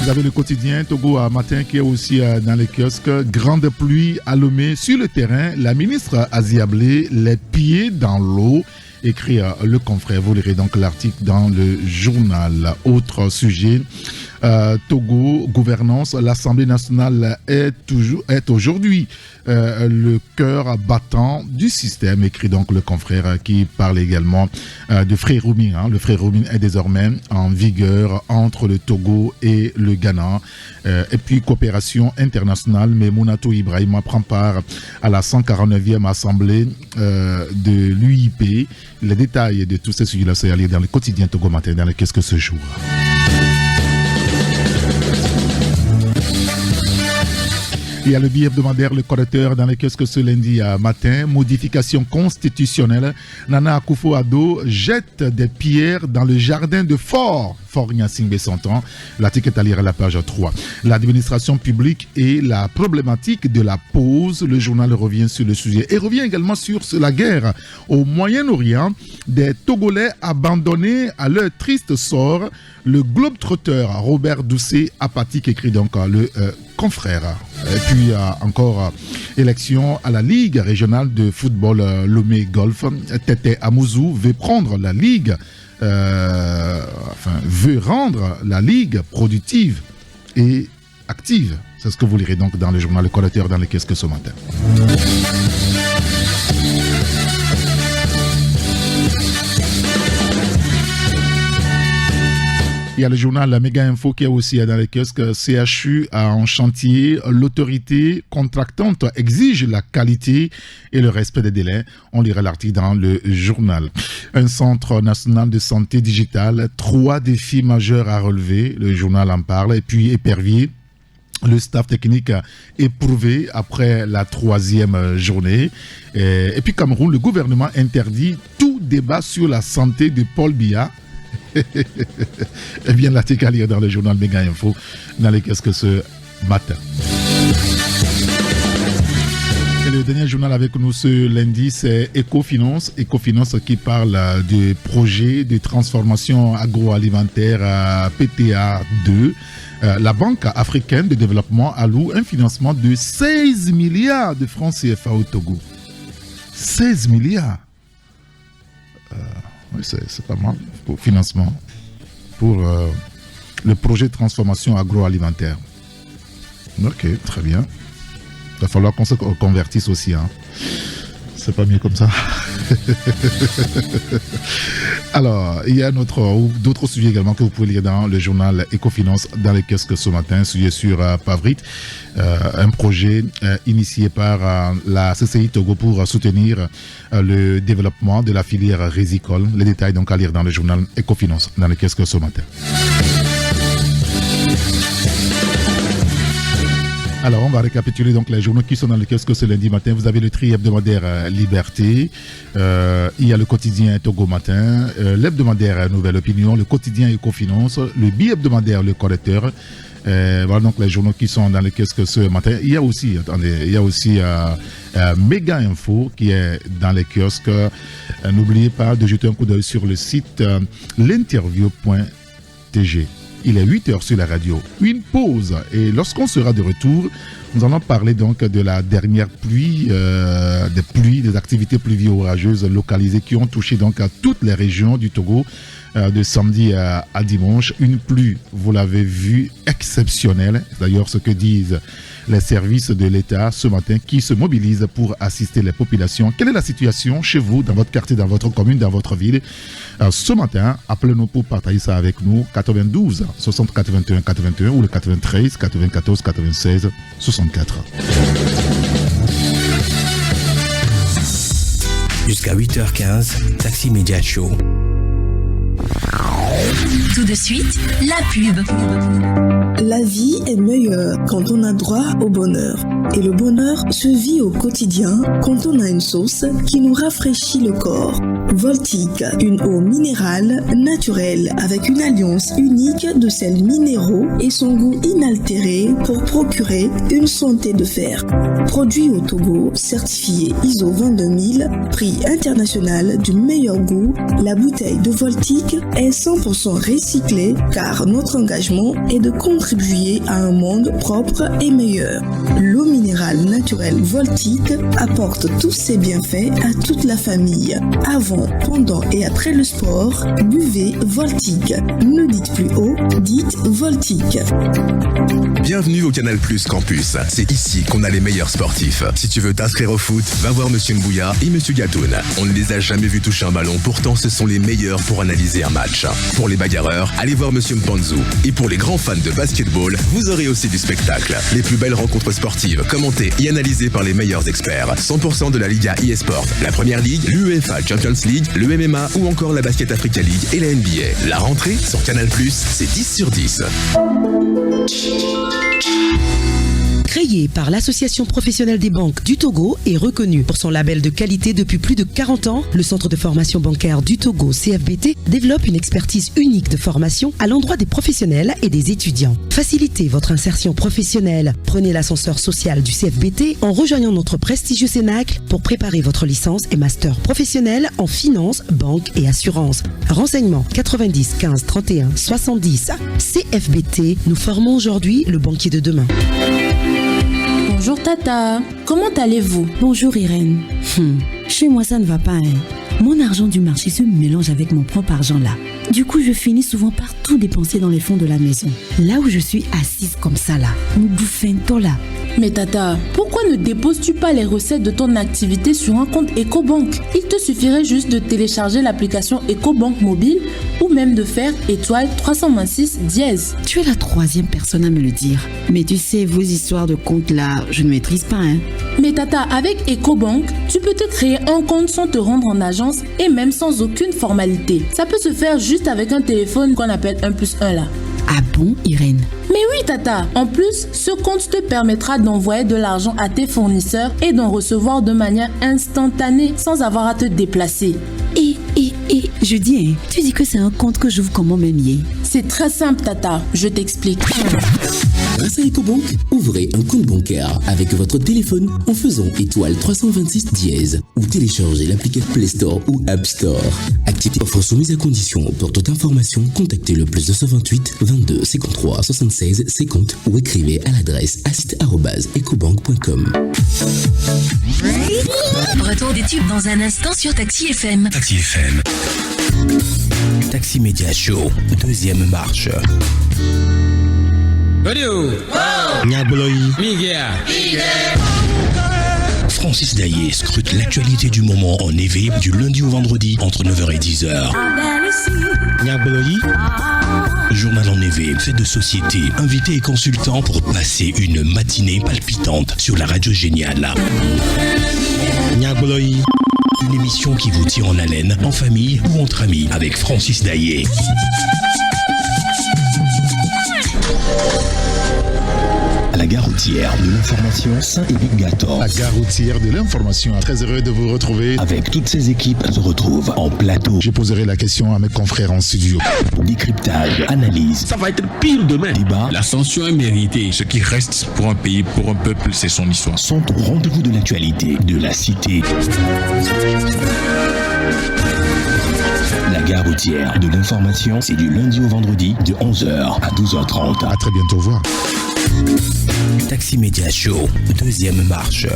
Vous avez le quotidien Togo à matin qui est aussi dans les kiosques. Grande pluie à Lomé sur le terrain. La ministre Asie Ablé, les pieds dans l'eau. Écrit le confrère. Vous lirez donc l'article dans le journal. Autre sujet. Togo, gouvernance, l'Assemblée nationale est aujourd'hui le cœur battant du système, écrit donc le confrère qui parle également de frère roaming. Le frère roaming est désormais en vigueur entre le Togo et le Ghana. Et puis coopération internationale, Meimounatou Ibrahima prend part à la 149e Assemblée de l'UIP. Les détails de tous ces sujets-là, c'est à lire dans le quotidien Togo Matin, dans le Qu'est-ce que ce jour. Il y a le billet hebdomadaire, le correcteur dans les kiosques ce lundi matin. Modification constitutionnelle. Nana Akufo-Addo jette des pierres dans le jardin de Fort Gnassingbé 100 ans. L'article est à lire à la page 3. L'administration publique et la problématique de la pause. Le journal revient sur le sujet et revient également sur la guerre au Moyen-Orient. Des Togolais abandonnés à leur triste sort. Le globe-trotteur Robert Doucet, apathique, écrit donc le confrère. Et puis encore élection à la Ligue régionale de football Lomé Golf. Tete Amouzou veut prendre la Ligue, veut rendre la Ligue productive et active. C'est ce que vous lirez donc dans le journal Le Collecteur dans les kiosques ce matin. Il y a le journal La Méga Info qui est aussi dans les kiosques. CHU en chantier. L'autorité contractante exige la qualité et le respect des délais. On lira l'article dans le journal. Un centre national de santé digitale. 3 défis majeurs à relever. Le journal en parle. Et puis Épervier. Le staff technique éprouvé après la 3e journée. Et puis Cameroun, le gouvernement interdit tout débat sur la santé de Paul Biya. Eh bien, l'article à lire dans le journal Méga Info dans les kiosques ce matin. Et le dernier journal avec nous ce lundi, c'est Ecofinance. Ecofinance qui parle de projet de transformation agroalimentaire PTA 2. La Banque africaine de développement alloue un financement de 16 milliards de francs CFA au Togo. 16 milliards. Oui, c'est pas mal pour financement pour le projet de transformation agroalimentaire. Ok, très bien. Il va falloir qu'on se convertisse aussi. Hein. C'est pas mieux comme ça. Alors, il y a d'autres sujets également que vous pouvez lire dans le journal Ecofinance dans les kiosques ce matin. Sujet sur Pavrit, un projet initié par la CCI Togo pour soutenir le développement de la filière rizicole. Les détails donc à lire dans le journal Ecofinance dans les kiosques ce matin. Alors, on va récapituler donc les journaux qui sont dans le kiosque ce lundi matin. Vous avez le tri hebdomadaire Liberté, il y a le quotidien Togo Matin, l'hebdomadaire Nouvelle Opinion, le quotidien Ecofinance, le bi-hebdomadaire Le Correcteur. Voilà donc les journaux qui sont dans le kiosque ce matin. Il y a aussi, Méga Info qui est dans les kiosques. N'oubliez pas de jeter un coup d'œil sur le site l'interview.tg. Il est 8h sur la radio. Une pause. Et lorsqu'on sera de retour, nous allons parler donc de la dernière pluie, des activités pluvio-orageuses localisées qui ont touché donc à toutes les régions du Togo de samedi à dimanche. Une pluie, vous l'avez vu, exceptionnelle. D'ailleurs, ce que disent les services de l'État ce matin qui se mobilisent pour assister les populations. Quelle est la situation chez vous, dans votre quartier, dans votre commune, dans votre ville? Ce matin, appelez-nous pour partager ça avec nous. 92 60 81 81 ou le 93 94 96 64. Jusqu'à 8h15, Taxi Média Show. Tout de suite, la pub. La vie est meilleure quand on a droit au bonheur. Et le bonheur se vit au quotidien quand on a une sauce qui nous rafraîchit le corps. Voltique, une eau minérale naturelle avec une alliance unique de sels minéraux et son goût inaltéré pour procurer une santé de fer. Produit au Togo, certifié ISO 22000, prix international du meilleur goût, la bouteille de Voltique est 100% recyclée car notre engagement est de contribuer à un monde propre et meilleur. L'eau minérale naturelle Voltique apporte tous ses bienfaits à toute la famille. Avant, pendant et après le sport, buvez Voltique. Ne dites plus haut, dites Voltique. Bienvenue au Canal Plus Campus. C'est ici qu'on a les meilleurs sportifs. Si tu veux t'inscrire au foot, va voir Monsieur Mbouya et Monsieur Gatoun. On ne les a jamais vus toucher un ballon, pourtant ce sont les meilleurs pour analyser un match. Pour les bagarreurs, allez voir Monsieur Mpanzu. Et pour les grands fans de basketball, vous aurez aussi du spectacle. Les plus belles rencontres sportives, commentées et analysées par les meilleurs experts. 100% de la Liga eSport, la Première Ligue, l'UEFA Champions League, le MMA ou encore la Basket Africa League et la NBA. La rentrée sur Canal+, c'est 10 sur 10. Agréé par l'Association professionnelle des banques du Togo et reconnu pour son label de qualité depuis plus de 40 ans, le Centre de formation bancaire du Togo, CFBT, développe une expertise unique de formation à l'endroit des professionnels et des étudiants. Facilitez votre insertion professionnelle. Prenez l'ascenseur social du CFBT en rejoignant notre prestigieux Cénacle pour préparer votre licence et master professionnel en finance, banque et assurance. Renseignements 90 15 31 70. CFBT, nous formons aujourd'hui le banquier de demain. Bonjour Tata, comment allez-vous? Bonjour Irène. Chez moi ça ne va pas, hein. Mon argent du marché se mélange avec mon propre argent là. Du coup, je finis souvent par tout dépenser dans les fonds de la maison. Là où je suis assise comme ça là, nous bouffons là. Mais Tata, pourquoi ne déposes-tu pas les recettes de ton activité sur un compte EcoBank? Il te suffirait juste de télécharger l'application EcoBank mobile ou même de faire étoile 326 dièse. Tu es la troisième personne à me le dire. Mais tu sais, vos histoires de compte là, je ne maîtrise pas, hein. Mais Tata, avec EcoBank, tu peux te créer un compte sans te rendre en agence et même sans aucune formalité. Ça peut se faire juste avec un téléphone qu'on appelle 1+1 là. Ah bon, Irène? Mais oui, Tata. En plus, ce compte te permettra d'envoyer de l'argent à tes fournisseurs et d'en recevoir de manière instantanée sans avoir à te déplacer. Je dis, hein, tu dis que c'est un compte que j'ouvre comment même hier? C'est très simple, Tata. Je t'explique. Grâce à EcoBank, ouvrez un compte bancaire avec votre téléphone en faisant étoile 326 dièse ou téléchargez l'application Play Store ou App Store. Activité offre soumise à condition. Pour toute information, contactez le +228 22 53 76 50 ou écrivez à l'adresse assist@ecobank.com. Retour des tubes dans un instant sur Taxi FM. Taxi FM. Taxi Media Show, deuxième marche. Francis Daillé scrute l'actualité du moment en EV du lundi au vendredi entre 9h et 10h. Journal en EV, fait de société, invités et consultants pour passer une matinée palpitante sur la radio géniale. Une émission qui vous tire en haleine, en famille ou entre amis, avec Francis Daillé. À la gare routière de l'information Saint-Élie-Gator. La gare routière de l'information. Très heureux de vous retrouver. Avec toutes ces équipes se retrouvent en plateau. Je poserai la question à mes confrères en studio. Décryptage, analyse. Ça va être pire demain. Débat. L'ascension est méritée. Ce qui reste pour un pays, pour un peuple, c'est son histoire. Sont au rendez-vous de l'actualité, de la cité. La gare routière de l'information, c'est du lundi au vendredi de 11h à 12h30. À très bientôt, au revoir. Taxi Media Show, deuxième marche.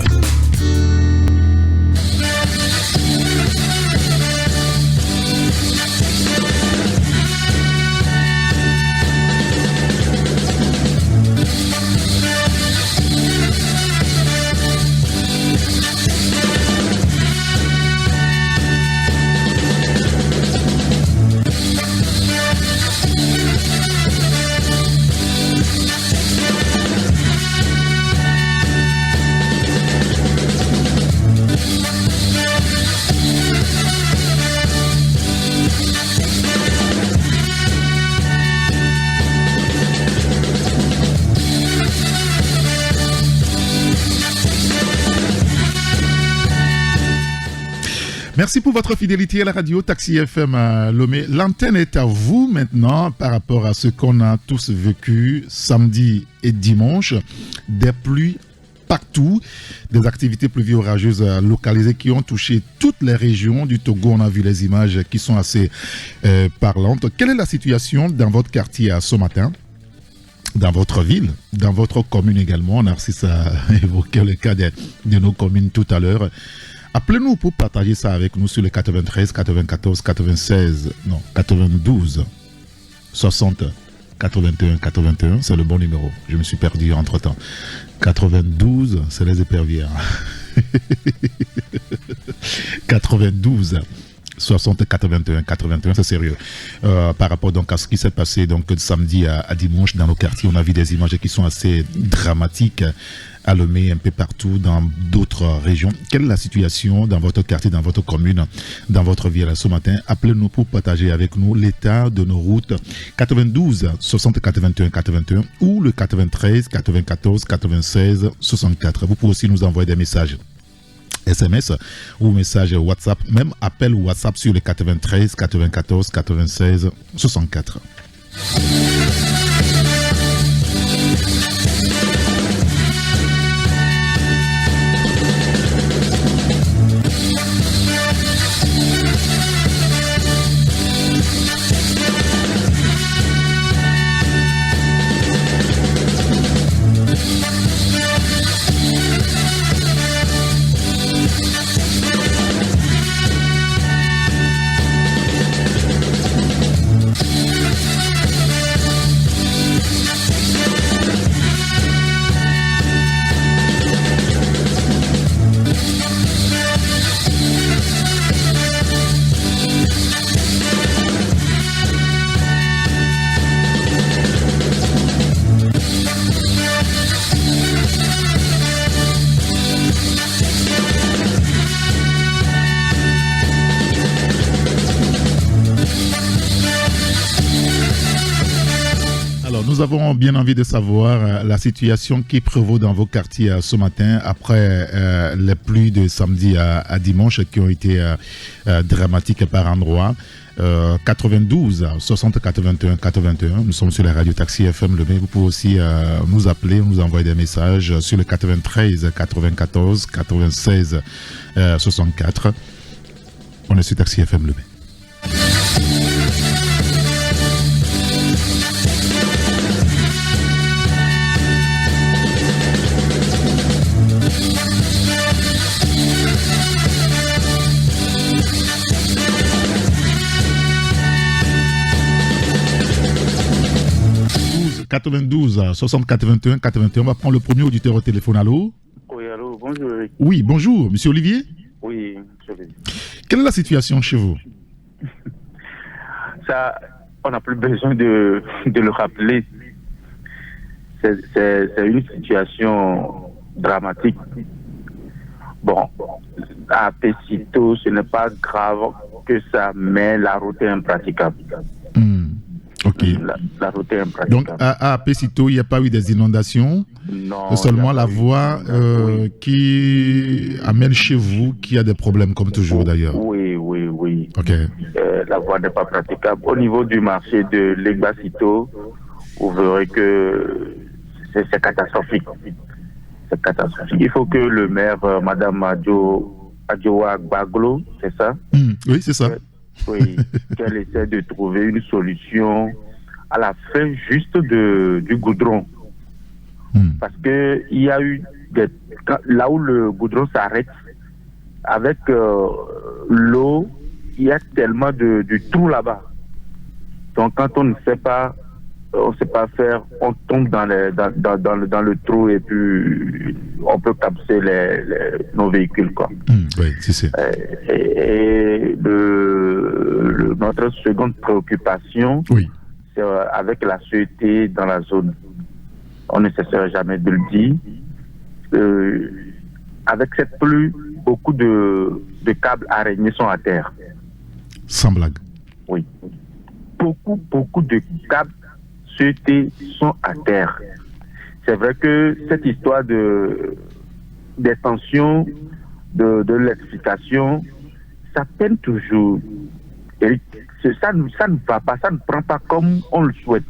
Merci pour votre fidélité à la radio Taxi FM à Lomé. L'antenne est à vous maintenant par rapport à ce qu'on a tous vécu samedi et dimanche. Des pluies partout, des activités pluvieuses orageuses localisées qui ont touché toutes les régions du Togo. On a vu les images qui sont assez parlantes. Quelle est la situation dans votre quartier ce matin? Dans votre ville, dans votre commune également? Narcisse a évoqué le cas de nos communes tout à l'heure. Appelez-nous pour partager ça avec nous sur le 93 94 96 non 92 60 81 81, c'est le bon numéro. Je me suis perdu entre temps. 92, c'est les épervières. 92 60 81 81, c'est sérieux. Par rapport donc à ce qui s'est passé donc de samedi à dimanche dans nos quartiers, on a vu des images qui sont assez dramatiques à Lomé, un peu partout dans d'autres régions. Quelle est la situation dans votre quartier, dans votre commune, dans votre ville ce matin? Appelez-nous pour partager avec nous l'état de nos routes. 92 60 81 81 ou le 93 94 96 64. Vous pouvez aussi nous envoyer des messages SMS ou message WhatsApp, même appel WhatsApp sur le 93 94 96 64. Nous avons bien envie de savoir la situation qui prévaut dans vos quartiers ce matin après les pluies de samedi à dimanche qui ont été dramatiques par endroits. 92 60 81 81, nous sommes sur la radio Taxi FM Le Mai. Vous pouvez aussi nous appeler, nous envoyer des messages sur le 93 94 96 64. On est sur Taxi FM Le Mai. « 92 60 81 81. On va prendre le premier auditeur au téléphone. Allô? Oui, allô, bonjour. Oui, bonjour, monsieur Olivier. Oui, monsieur Olivier. Quelle est la situation chez vous? Ça, on n'a plus besoin de le rappeler. C'est une situation dramatique. Bon, à Pesito, ce n'est pas grave que ça, mais la route est impraticable. Ok. La route est impraticable. Donc à Pesito, il n'y a pas eu des inondations? Non. Seulement la voie qui amène chez vous, qui a des problèmes comme toujours d'ailleurs. Oui. Ok. La voie n'est pas praticable. Au niveau du marché de Legbasito, vous verrez que c'est catastrophique. C'est catastrophique. Il faut que le maire, Madame Adjoa Baglo, c'est ça? Oui, c'est ça. Oui, qu'elle essaie de trouver une solution à la fin juste du goudron. Parce que il y a eu là où le goudron s'arrête, avec l'eau, il y a tellement de trous là-bas. Donc quand on ne sait pas faire, on tombe dans le trou et puis on peut capser nos véhicules, quoi. Oui, c'est. Et notre seconde préoccupation, c'est avec la sûreté dans la zone. On ne cessera jamais de le dire. Avec cette pluie, beaucoup de câbles araignées sont à terre. Sans blague. Oui. Beaucoup de câbles sûreté sont à terre. C'est vrai que cette histoire des tensions, de l'électrification, ça peine toujours. Et ça ne va pas, ça ne prend pas comme on le souhaite.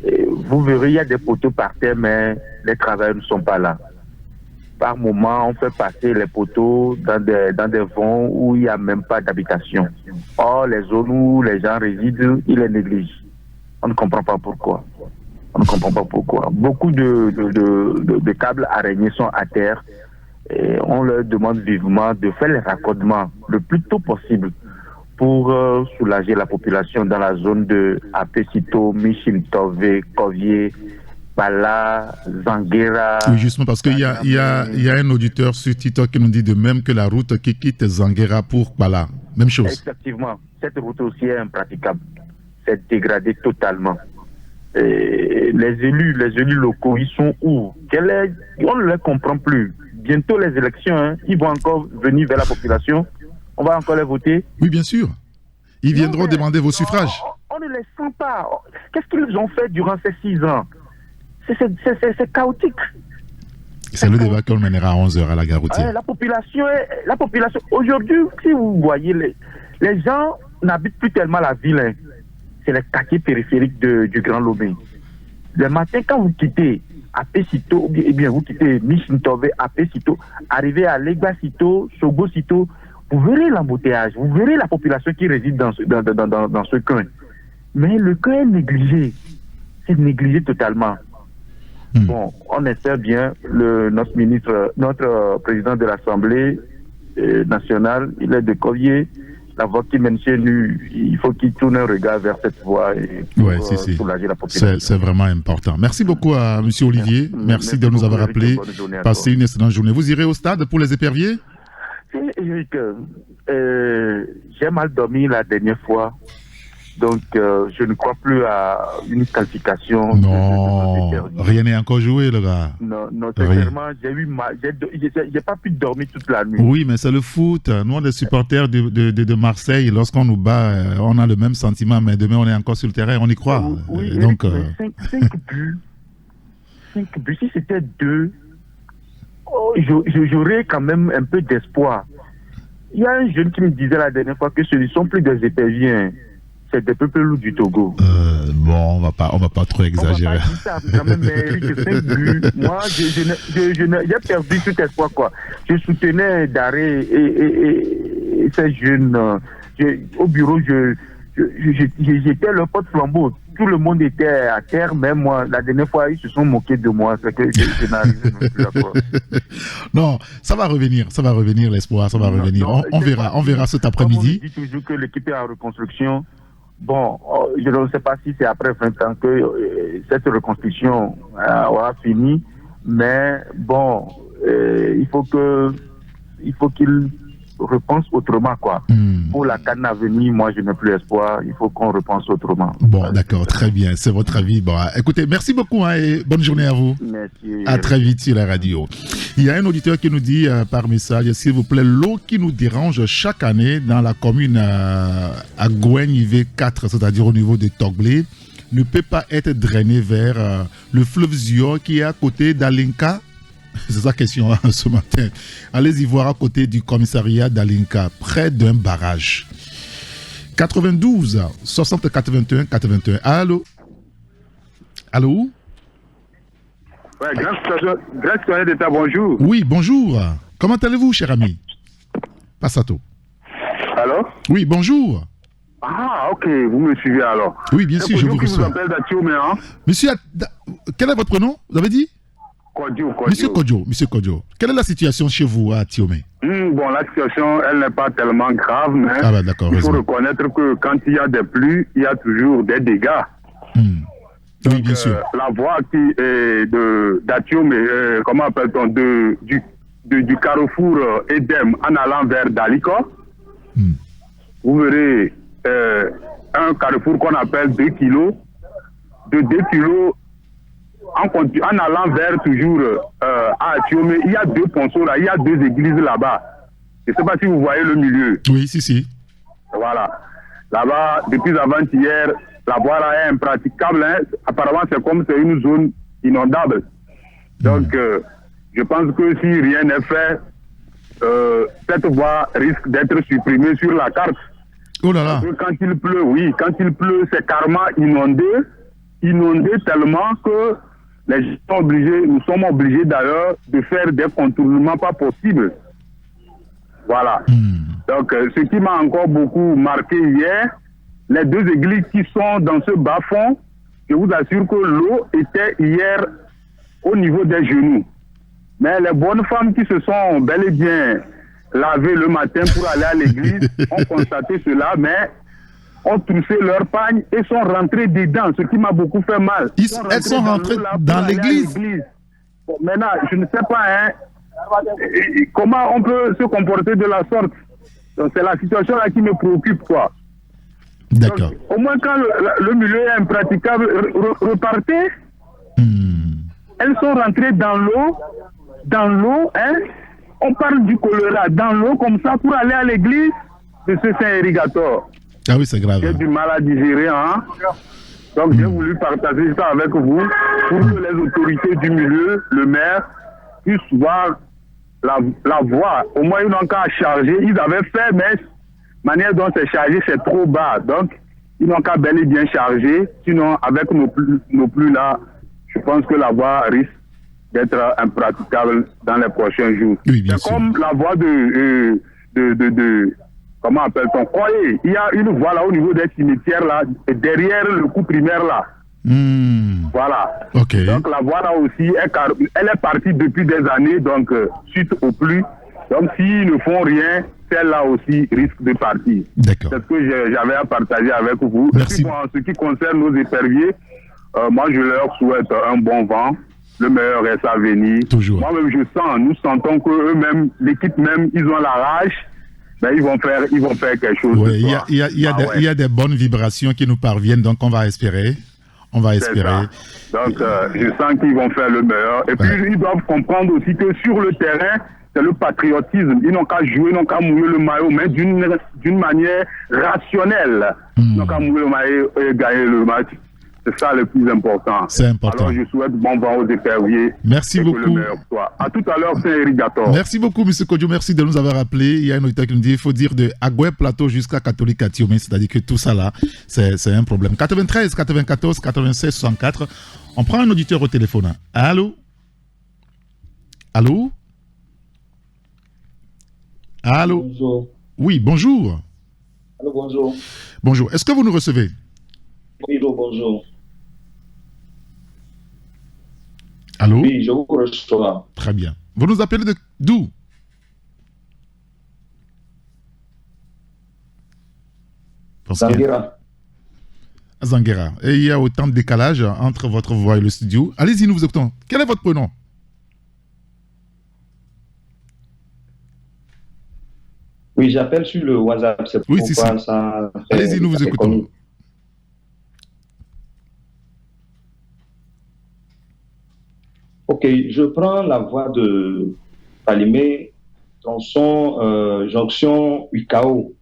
Et vous verrez, il y a des poteaux par terre, mais les travailleurs ne sont pas là. Par moment, on fait passer les poteaux dans des vents où il n'y a même pas d'habitation. Or, les zones où les gens résident, ils les négligent. On ne comprend pas pourquoi. Beaucoup de câbles araignées sont à terre et on leur demande vivement de faire les raccordements le plus tôt possible pour soulager la population dans la zone de Apesito, Michimtove, Kovier, Bala, Zanguera. Oui, justement, parce qu'il y a un auditeur sur TikTok qui nous dit de même que la route qui quitte Zanguera pour Bala. Même chose. Effectivement, cette route aussi est impraticable. C'est dégradé totalement. Et les élus locaux, ils sont où? On ne les comprend plus. Bientôt les élections, hein, ils vont encore venir vers la population. On va encore les voter. Oui, bien sûr. Ils viendront demander vos suffrages. On ne les sent pas. Qu'est-ce qu'ils ont fait durant ces 6 ans? C'est chaotique. C'est le débat qu'on mènera à 11h à la gare routière. La population, aujourd'hui, si vous voyez, les gens n'habitent plus tellement la ville. Hein. C'est les quartiers périphériques du Grand Lomé. Le matin, quand vous quittez Apé-Sito, ou bien vous quittez Michintové, Apé-Sito, arrivez à Legba-Sito, Sogo-Sito, vous verrez l'embouteillage, vous verrez la population qui réside dans ce coin. Mais le coin est négligé. C'est négligé totalement. Bon, on espère bien, notre président de l'Assemblée nationale, il est de Collier, la voix qui mène chez nous, il faut qu'il tourne un regard vers cette voie et soulager la population. C'est vraiment important. Merci beaucoup à M. Olivier. Merci de nous avoir appelés. Passez une excellente journée. Vous irez au stade pour les éperviers? Eric, j'ai mal dormi la dernière fois. Donc, je ne crois plus à une qualification. Non, rien n'est encore joué, le gars. Non, sincèrement, j'ai eu mal. J'ai pas pu dormir toute la nuit. Oui, mais c'est le foot. Nous, les supporters de Marseille, lorsqu'on nous bat, on a le même sentiment, mais demain, on est encore sur le terrain, on y croit. Oui, donc, 5 buts. 5 buts. Si c'était 2, j'aurais quand même un peu d'espoir. Il y a un jeune qui me disait la dernière fois que ce ne sont plus des éperviers. C'est des peuples loups du Togo. Bon, on va pas trop exagérer. On va pas dire ça, quand même, mais 5 buts. Moi, j'ai perdu tout espoir, quoi. Je soutenais Daré et ces jeunes. Au bureau, j'étais le porte-flambeau. Tout le monde était à terre, même moi, la dernière fois, ils se sont moqués de moi. C'est que je n'arrivais plus à quoi. Non, ça va revenir, l'espoir, ça va revenir. On verra cet après-midi. On dit toujours que l'équipe est en reconstruction. Bon, je ne sais pas si c'est après 20 ans que cette reconstruction aura fini, mais bon, il faut qu'il repense autrement, quoi. Pour la CAN à venir, moi, je n'ai plus espoir. Il faut qu'on repense autrement. Bon, d'accord, très bien. C'est votre avis. Bon, écoutez, merci beaucoup et bonne journée à vous. Merci. À très vite sur la radio. Il y a un auditeur qui nous dit par message, s'il vous plaît, l'eau qui nous dérange chaque année dans la commune à Gouigne IV4, c'est-à-dire au niveau de Togblé, ne peut pas être drainée vers le fleuve Zio qui est à côté d'Alinka. C'est sa question ce matin. Allez-y voir à côté du commissariat d'Alinka, près d'un barrage. 92 60 81 81. Allô? Allô? Ouais, grand citoyen d'État, bonjour. Oui, bonjour. Comment allez-vous, cher ami? Passato. Allô? Oui, bonjour. Ah, ok, vous me suivez alors. Oui, bien sûr, je vous reçois. Vous appelle Datiomé, hein? Monsieur, quel est votre nom? Vous avez dit? Kodjo. Monsieur Kodjo, quelle est la situation chez vous à Tiomé? Bon, la situation, elle n'est pas tellement grave, mais il faut reconnaître que quand il y a des pluies, il y a toujours des dégâts. Donc, oui, bien sûr. La voie qui est d'Atiomé, comment appelle-t-on, du carrefour Edem en allant vers Daliko, vous verrez un carrefour qu'on appelle 2 kilos. De 2 kilos, en allant vers toujours à Atiomé, il y a 2 ponceaux là, il y a 2 églises là-bas. Je ne sais pas si vous voyez le milieu. Oui, si. Voilà. Là-bas, depuis avant-hier, la voie là est impraticable. Hein. Apparemment, c'est une zone inondable. Donc, je pense que si rien n'est fait, cette voie risque d'être supprimée sur la carte. Oh là là. Parce que quand il pleut, c'est carrément inondé tellement que nous sommes obligés d'ailleurs de faire des contournements pas possibles. Voilà. Donc, ce qui m'a encore beaucoup marqué hier, les 2 églises qui sont dans ce bas-fond, je vous assure que l'eau était hier au niveau des genoux. Mais les bonnes femmes qui se sont bel et bien lavées le matin pour aller à l'église ont constaté cela, mais ont troussé leur pagne et sont rentrés dedans, ce qui m'a beaucoup fait mal. Elles sont rentrées dans l'église. Bon, maintenant, je ne sais pas comment on peut se comporter de la sorte. Donc c'est la situation là qui me préoccupe, quoi. D'accord. Donc, au moins quand le milieu est impraticable, repartez. Elles sont rentrées dans l'eau, hein. On parle du choléra dans l'eau comme ça pour aller à l'église de ce Saint-Irrigator. Ah oui, c'est grave. J'ai du mal à digérer, hein. Donc j'ai voulu partager ça avec vous pour que les autorités du milieu, le maire, puissent voir la voie. Au moins ils n'ont qu'à charger. Ils avaient fait, mais la manière dont c'est chargé, c'est trop bas. Donc ils n'ont qu'à bel et bien charger. Sinon, avec nos pluies là, je pense que la voie risque d'être impraticable dans les prochains jours. Oui, bien c'est sûr. comme la voie comment appelle-t-on, Koye. Il y a une voie là au niveau des cimetières là, derrière le coup primaire là. Voilà. Okay. Donc la voie là aussi, elle est partie depuis des années, donc suite aux pluies. Donc s'ils ne font rien, celle-là aussi risque de partir. D'accord. C'est ce que j'avais à partager avec vous. Merci. Et puis, en ce qui concerne nos éperviers, moi je leur souhaite un bon vent. Le meilleur reste à venir. Toujours. Moi-même nous sentons qu'eux-mêmes, l'équipe même, ils ont la rage. Ben, ils vont faire quelque chose. Ouais, il y a des bonnes vibrations qui nous parviennent, donc on va espérer. Donc, je sens qu'ils vont faire le meilleur. Et puis, ils doivent comprendre aussi que sur le terrain, c'est le patriotisme. Ils n'ont qu'à jouer, ils n'ont qu'à mouiller le maillot, mais d'une manière rationnelle. Ils n'ont qu'à mouiller le maillot et gagner le match. C'est ça le plus important. C'est important. Alors, je souhaite bon vent aux éperviers. Merci beaucoup. Que le meilleur soit. À tout à l'heure, c'est Irrigator. Merci beaucoup, M. Kodjo. Merci de nous avoir appelé. Il y a un auditeur qui nous dit qu'il faut dire de Agoué Plateau jusqu'à Catholique à Tiomé. C'est-à-dire que tout ça là, c'est un problème. 93 94 96 64. On prend un auditeur au téléphone. Allô? Allô? Allô? Bonjour. Oui, bonjour. Allô, bonjour. Bonjour. Est-ce que vous nous recevez? Oui, bonjour. Allô? Oui, je vous reçois. Très bien. Vous nous appelez d'où? Zanguera. Zanguera. Et il y a autant de décalage entre votre voix et le studio. Allez-y, nous vous écoutons. Quel est votre prénom? Oui, j'appelle sur le WhatsApp. C'est oui, pourquoi ça. Allez-y, nous vous écoutons. Ok, je prends la voie de Palimé, tronçon, jonction Ukao.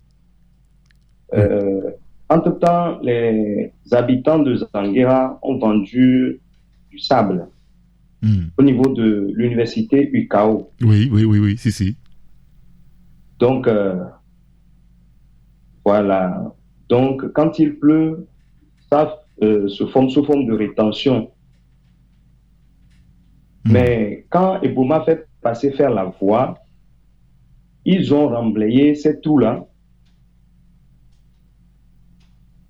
Entre-temps, les habitants de Zanguera ont vendu du sable au niveau de l'université Ukao. Oui, si. Donc, voilà. Donc, quand il pleut, ça se forme sous forme de rétention. Mais quand Ebouma fait faire la voie, ils ont remblayé ces trous-là.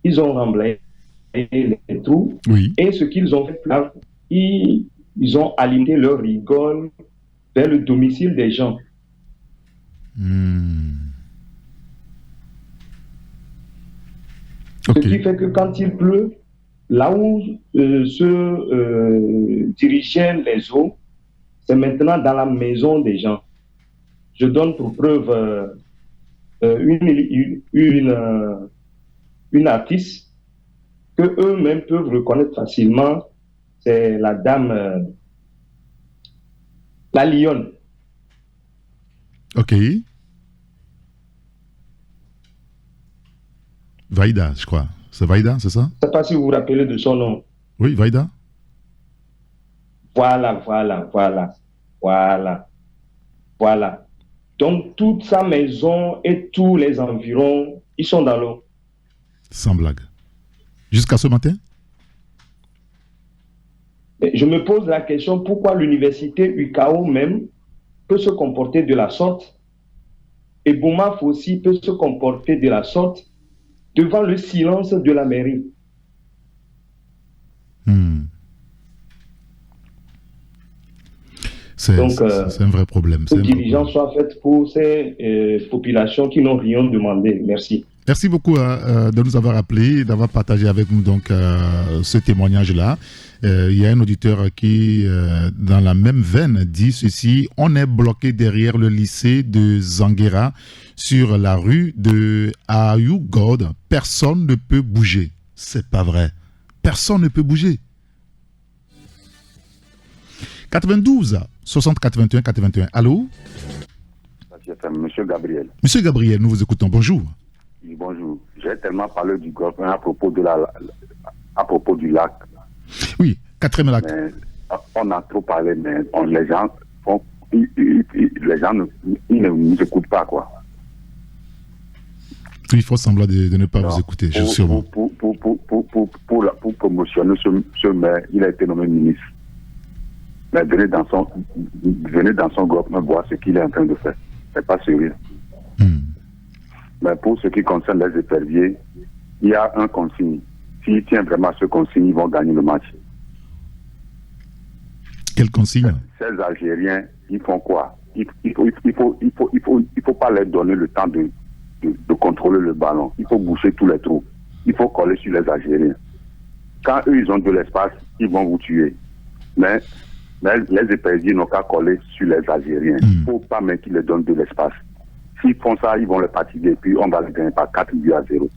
Ils ont remblayé les trous. Oui. Et ce qu'ils ont fait là, ils ont aligné leur rigole vers le domicile des gens. Ce qui fait que quand il pleut, là où se dirigeaient les eaux, c'est maintenant dans la maison des gens. Je donne pour preuve une artiste que eux-mêmes peuvent reconnaître facilement. C'est la dame, la lionne. Ok. Vaïda, je crois. C'est Vaïda, c'est ça? Je ne sais pas si vous vous rappelez de son nom. Oui, Vaïda. Voilà. Donc, toute sa maison et tous les environs, ils sont dans l'eau. Sans blague. Jusqu'à ce matin? Je me pose la question, pourquoi l'université UKAO même peut se comporter de la sorte et Boumaf aussi peut se comporter de la sorte devant le silence de la mairie. C'est un vrai problème. Que les dirigeants soient faits pour ces populations qui n'ont rien demandé. Merci. Merci beaucoup de nous avoir appelés, d'avoir partagé avec nous donc ce témoignage-là. Il y a un auditeur qui, dans la même veine, dit ceci: on est bloqué derrière le lycée de Zanguera sur la rue de Ayougod. Personne ne peut bouger. C'est pas vrai. Personne ne peut bouger. 92 60 81 81. Allô? Monsieur Gabriel. Monsieur Gabriel, nous vous écoutons. Bonjour. Oui, bonjour. J'ai tellement parlé du gouvernement à propos du lac. Oui, 4e lac. Mais, on a trop parlé, mais les gens ne nous écoutent pas, quoi. Il faut semblant de ne pas vous écouter, je suis sûrement. Pour promotionner ce maire, il a été nommé ministre. Mais venez dans son gouvernement voir ce qu'il est en train de faire. C'est pas sérieux. Mais pour ce qui concerne les éperviers, il y a un consigne. S'ils tiennent vraiment ce consigne, ils vont gagner le match. Quel consigne? Ces Algériens, ils font quoi? Il faut pas leur donner le temps de contrôler le ballon. Il faut boucher tous les trous. Il faut coller sur les Algériens. Quand eux, ils ont de l'espace, ils vont vous tuer. Mais les éperviers n'ont qu'à coller sur les Algériens. Il ne faut pas même qu'ils leur donnent de l'espace. S'ils font ça, ils vont les fatiguer. Et puis, on va les gagner par 4-0.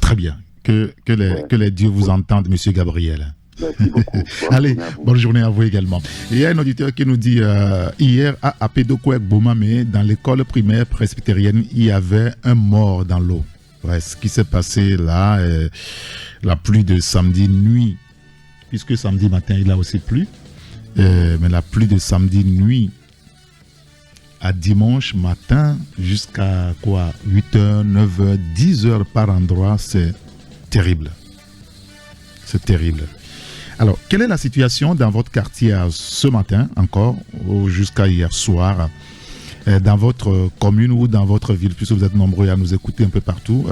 Très bien. Que les dieux vous entendent, monsieur Gabriel. Merci beaucoup. Allez, bonne journée à vous également. Il y a un auditeur qui nous dit hier à Apédokouek-Boma, mais dans l'école primaire presbytérienne, il y avait un mort dans l'eau. Ouais, ce qui s'est passé là, la pluie de samedi nuit, puisque samedi matin il a aussi plu, mais la pluie de samedi nuit à dimanche matin jusqu'à 8h, 9h, 10h par endroit, c'est terrible. C'est terrible. Alors, quelle est la situation dans votre quartier ce matin encore, ou jusqu'à hier soir, dans votre commune ou dans votre ville, puisque vous êtes nombreux à nous écouter un peu partout,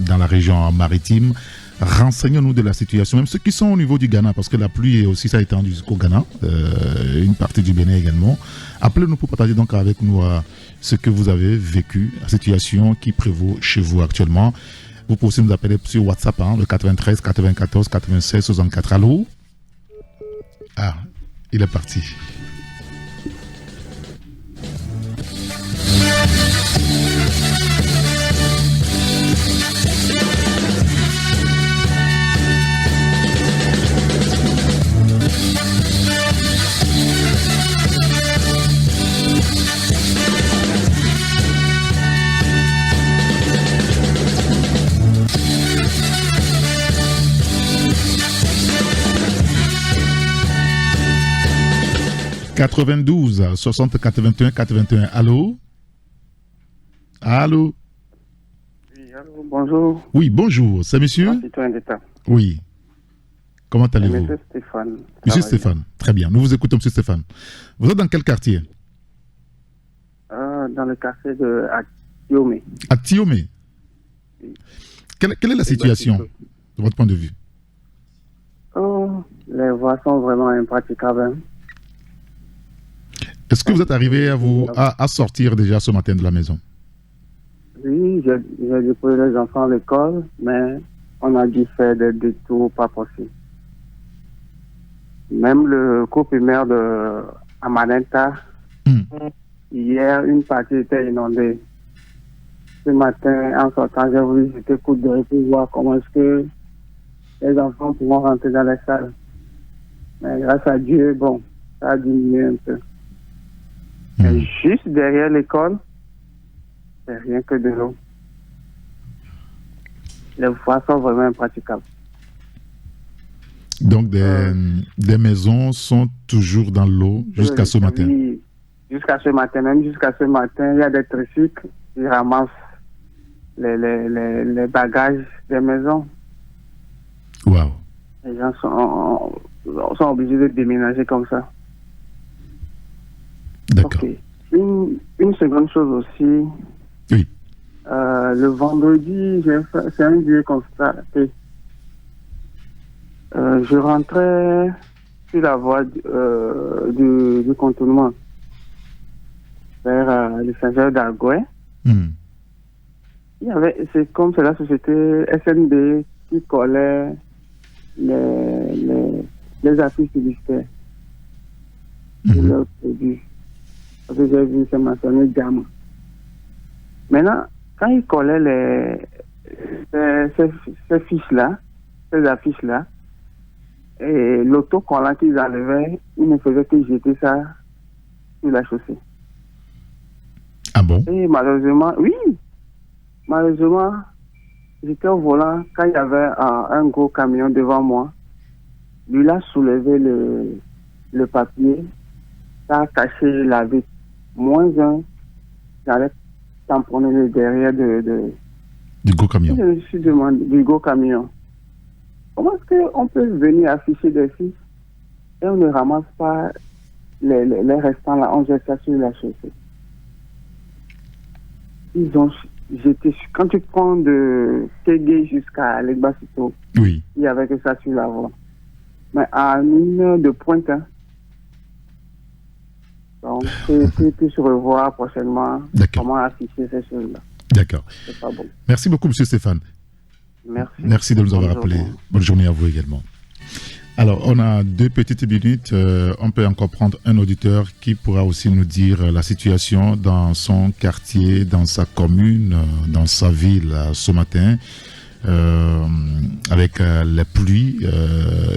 dans la région maritime? Renseignez-nous de la situation, même ceux qui sont au niveau du Ghana, parce que la pluie aussi ça étendu jusqu'au Ghana, une partie du Bénin également. Appelez-nous pour partager donc avec nous ce que vous avez vécu, la situation qui prévaut chez vous actuellement. Vous pouvez aussi nous appeler sur WhatsApp, le 93 94 96 64. Allô? Ah, il est parti. « 92 60 81 81. Allô? Allô? Oui, allô, bonjour. Oui, bonjour. C'est monsieur? Citoyen d'État. Oui. Comment allez-vous? Monsieur Stéphane. Monsieur Stéphane. Très bien. Nous vous écoutons, monsieur Stéphane. Vous êtes dans quel quartier? Dans le quartier de Atiomé. Atiomé? Oui. Quelle est la situation de votre point de vue? Les voies sont vraiment impraticables. Est-ce que vous êtes arrivé à sortir déjà ce matin de la maison? Oui, j'ai déposé les enfants à l'école, mais on a dû faire des détours pas possibles. Même le cours primaire de Amanenta, hier, une partie était inondée. Ce matin, en sortant, j'ai voulu jeter coup d'œil pour voir comment est-ce que les enfants pourront rentrer dans les salles. Mais grâce à Dieu, bon, ça a diminué un peu. Et juste derrière l'école, c'est rien que de l'eau. Les voies sont vraiment impraticables. Donc, des maisons sont toujours dans l'eau jusqu'à ce matin? Oui, jusqu'à ce matin. Même jusqu'à ce matin, il y a des tricycles qui ramassent les bagages des maisons. Wow. Les gens sont obligés de déménager comme ça. D'accord. Okay. Une seconde chose aussi. Oui. Le vendredi, c'est un vieux constaté. Je rentrais sur la voie du contournement vers le Saint-Jean d'Argouet. c'est comme c'est la société SNB qui collait les affiches publicitaires pour leurs produits. Parce que j'ai vu, c'est mentionné Gamma. Maintenant, quand ils collaient ces fiches-là, ces affiches-là, et l'autocollant qu'ils enlevaient, ils ne faisaient que jeter ça sur la chaussée. Ah bon? Et malheureusement, j'étais au volant quand il y avait un gros camion devant moi. Lui, il a soulevé le papier, ça a caché la vitre. -1, j'allais tamponner le derrière du gros camion. Je me suis demandé, du gros camion. Comment est-ce qu'on peut venir afficher des fiches et on ne ramasse pas les restants là, on jette ça sur la chaussée? Ils ont jeté, quand tu prends de Tégué jusqu'à Legbasito, il y avait que ça sur la voie. Mais à une heure de pointe, hein. Donc, tu se revoir prochainement comment afficher ces choses-là. D'accord. C'est pas bon. Merci beaucoup, M. Stéphane. Merci de nous avoir appelé. Bonne journée à vous également. Alors, on a 2 petites minutes. On peut encore prendre un auditeur qui pourra aussi nous dire la situation dans son quartier, dans sa commune, dans sa ville ce matin, avec les pluies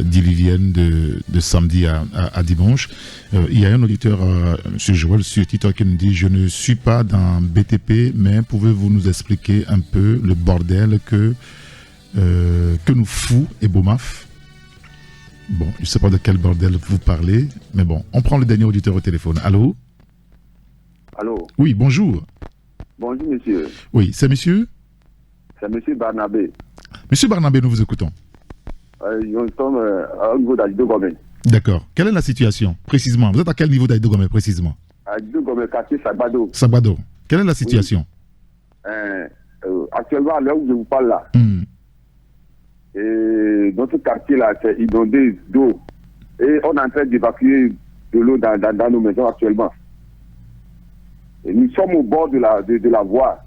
diluviennes de samedi à dimanche. Il y a un auditeur, M. Joël, sur TikTok qui nous dit « Je ne suis pas dans BTP, mais pouvez-vous nous expliquer un peu le bordel que nous fout Ebomaf ?» Bon, je ne sais pas de quel bordel vous parlez, mais bon, on prend le dernier auditeur au téléphone. Allô? Allô? Oui, bonjour. Bonjour, monsieur. Oui, c'est monsieur? C'est monsieur Barnabé. Monsieur Barnabé, nous vous écoutons. Nous sommes au niveau d'Aïdo Gomé. D'accord. Quelle est la situation, précisément? Vous êtes à quel niveau d'Aïdo Gomé, précisément? Aïdo Gomé, quartier Sabado. Sabado. Quelle est la situation? Actuellement, à l'heure où je vous parle là, et notre quartier là, c'est inondé d'eau. Et on est en train d'évacuer de l'eau dans nos maisons actuellement. Et nous sommes au bord de la voie.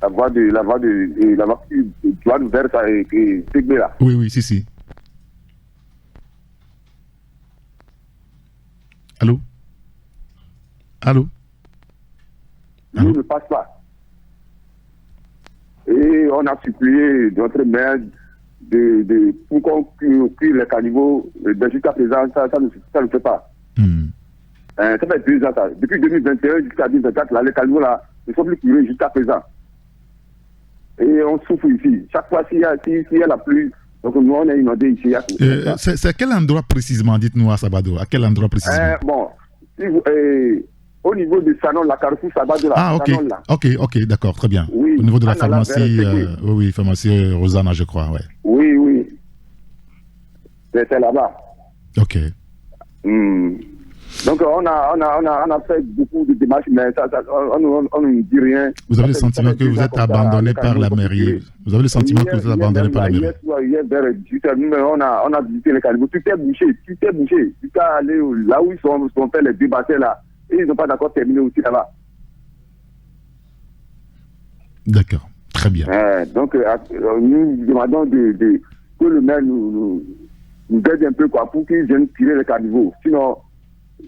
La voie qui doit nous vers ça et Tégbé là. Oui, si. Allô? L'eau ne passe pas. Et on a supplié notre maire pour qu'on cuire les caniveaux. Jusqu'à présent, ça ne fait pas. Ça fait 2 ans. Depuis 2021 jusqu'à 2024, là, les caniveaux là, ne sont plus curés jusqu'à présent. Et on souffre ici. Chaque fois, s'il y a la pluie, donc nous, on est inondé ici. C'est à quel endroit précisément, dites-nous à Sabado? À quel endroit précisément? Au niveau de Sanon, la Carrefour Sabado, là. Ah, ok. Sanon, là. Ok, d'accord, très bien. Oui. Au niveau de la pharmacie, pharmacie Rosanna, je crois, ouais. Oui. C'est là-bas. Ok. Donc, on a fait beaucoup de démarches, mais on ne dit rien. Vous avez le sentiment que vous êtes abandonné par la mairie? Vous avez le sentiment que vous êtes abandonné par la mairie? Hier, vers 18h, on a visité les caniveaux. Tout est bouché. Jusqu'à aller là où ils sont fait les débatteurs là. Et ils n'ont pas d'accord terminé aussi là-bas. D'accord, très bien. Donc, nous demandons que le maire nous aide un peu pour qu'ils viennent tirer les caniveaux. Sinon,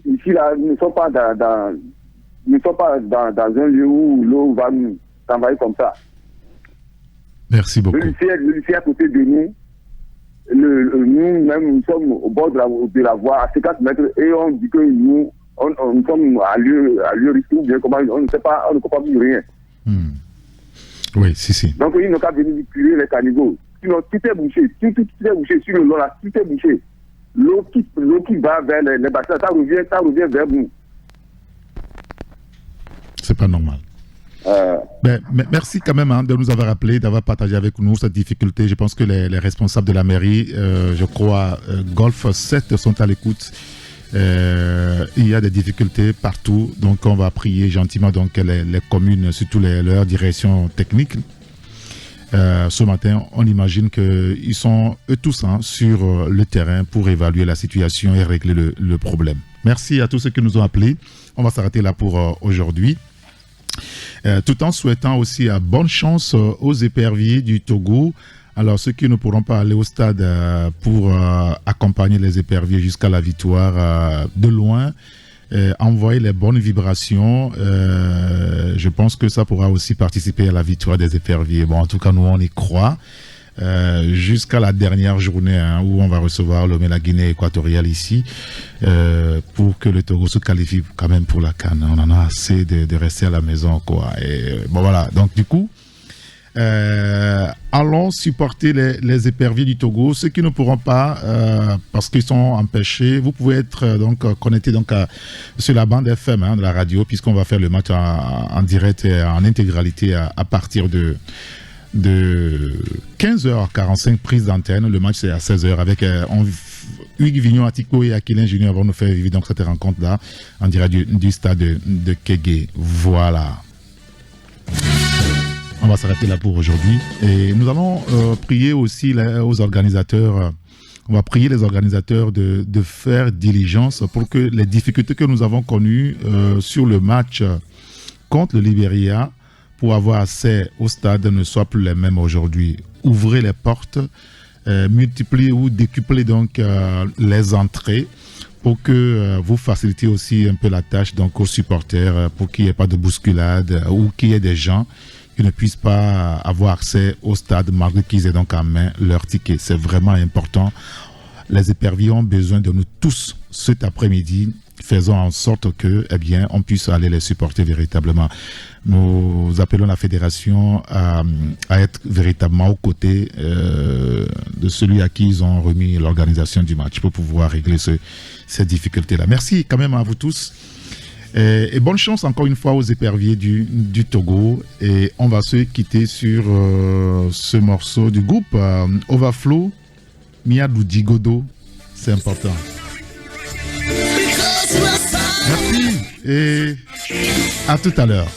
ici, là, nous ne sommes pas dans un lieu où l'eau va nous envahir comme ça. Merci beaucoup. Le lycée à côté de nous, nous-mêmes, nous sommes au bord de la voie à 50 mètres et on dit que nous sommes à lieu risque ou bien comment, on ne sait pas, on ne comprend plus rien. Oui, si. Donc, ils n'ont qu'à venir curer les caniveaux. Sinon, tout est bouché. Tout est bouché sur le long là, tout est bouché. L'eau qui va vers les bassins, ça revient vers nous. C'est pas normal. Mais merci quand même de nous avoir appelé, d'avoir partagé avec nous cette difficulté. Je pense que les responsables de la mairie, je crois, Golf 7 sont à l'écoute. Il y a des difficultés partout, donc on va prier gentiment donc les communes, surtout leurs directions techniques. Ce matin, on imagine qu'ils sont eux tous sur le terrain pour évaluer la situation et régler le problème. Merci à tous ceux qui nous ont appelés. On va s'arrêter là pour aujourd'hui. tout en souhaitant aussi bonne chance aux éperviers du Togo. Alors, ceux qui ne pourront pas aller au stade pour accompagner les éperviers jusqu'à la victoire de loin, envoyer les bonnes vibrations. Je pense que ça pourra aussi participer à la victoire des éperviers. Bon, en tout cas, nous, on y croit. Jusqu'à la dernière journée où on va recevoir la Guinée équatoriale ici pour que le Togo se qualifie quand même pour la CAN. On en a assez de rester à la maison, quoi. Et bon, voilà. Donc, du coup, allons supporter les éperviers du Togo. Ceux qui ne pourront pas parce qu'ils sont empêchés, vous pouvez être connectés sur la bande FM de la radio, puisqu'on va faire le match en direct et en intégralité à partir de 15h45 prise d'antenne. Le match c'est à 16h avec Hugues Vignon, Atiko et Aquilin Junior vont nous faire vivre donc cette rencontre-là en direct du stade de Kégué. Voilà. On va s'arrêter là pour aujourd'hui. Et nous allons prier aussi aux organisateurs. On va prier les organisateurs de faire diligence pour que les difficultés que nous avons connues sur le match contre le Libéria pour avoir accès au stade ne soient plus les mêmes aujourd'hui. Ouvrez les portes, multipliez ou décuplez donc les entrées pour que vous facilitez aussi un peu la tâche donc aux supporters, pour qu'il n'y ait pas de bousculade ou qu'il y ait des gens qui ne puissent pas avoir accès au stade malgré qu'ils aient donc en main leur ticket. C'est vraiment important. Les éperviers ont besoin de nous tous cet après-midi. Faisons en sorte que, on puisse aller les supporter véritablement. Nous appelons la fédération à être véritablement aux côtés de celui à qui ils ont remis l'organisation du match pour pouvoir régler ces difficultés-là. Merci quand même à vous tous. Et bonne chance encore une fois aux éperviers du Togo. Et on va se quitter sur ce morceau du groupe Overflow, Miadou Digodo. C'est important. Merci et à tout à l'heure.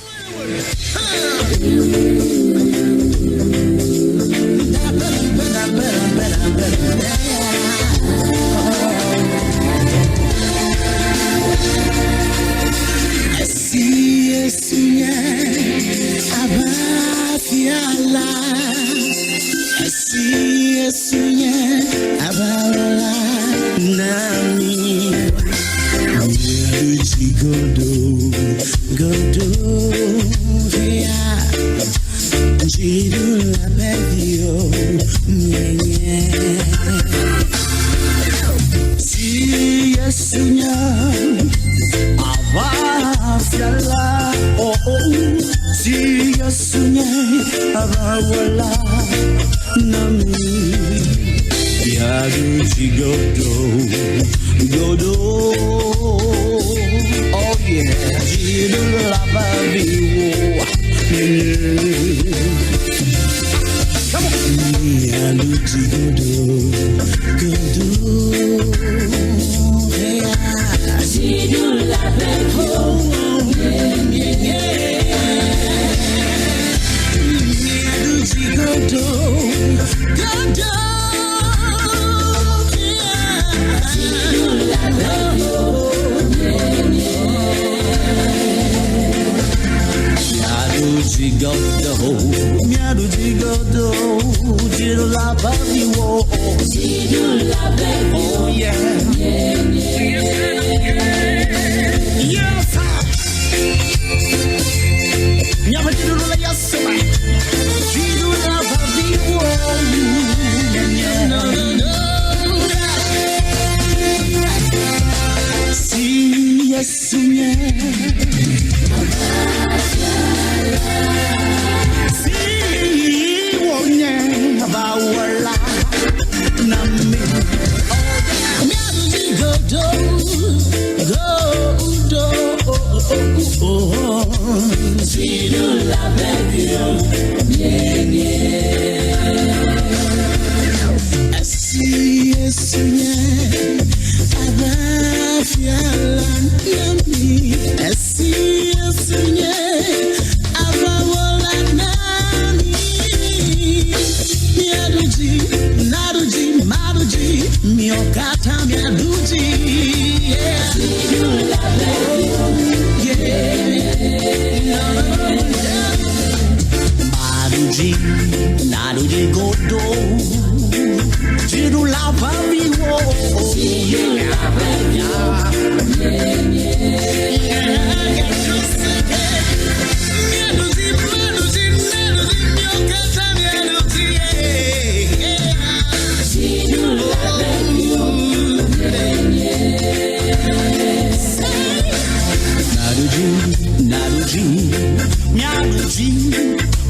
Yeah.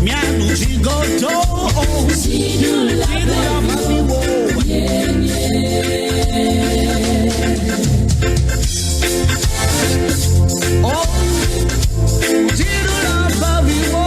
Mianuji goto Sidula babiwo Oh Sidula babiwo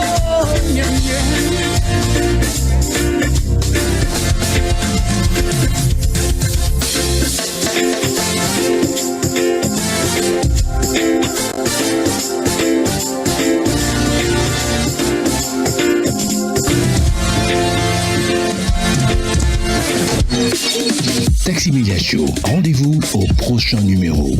Taxi Media Show, rendez-vous au prochain numéro.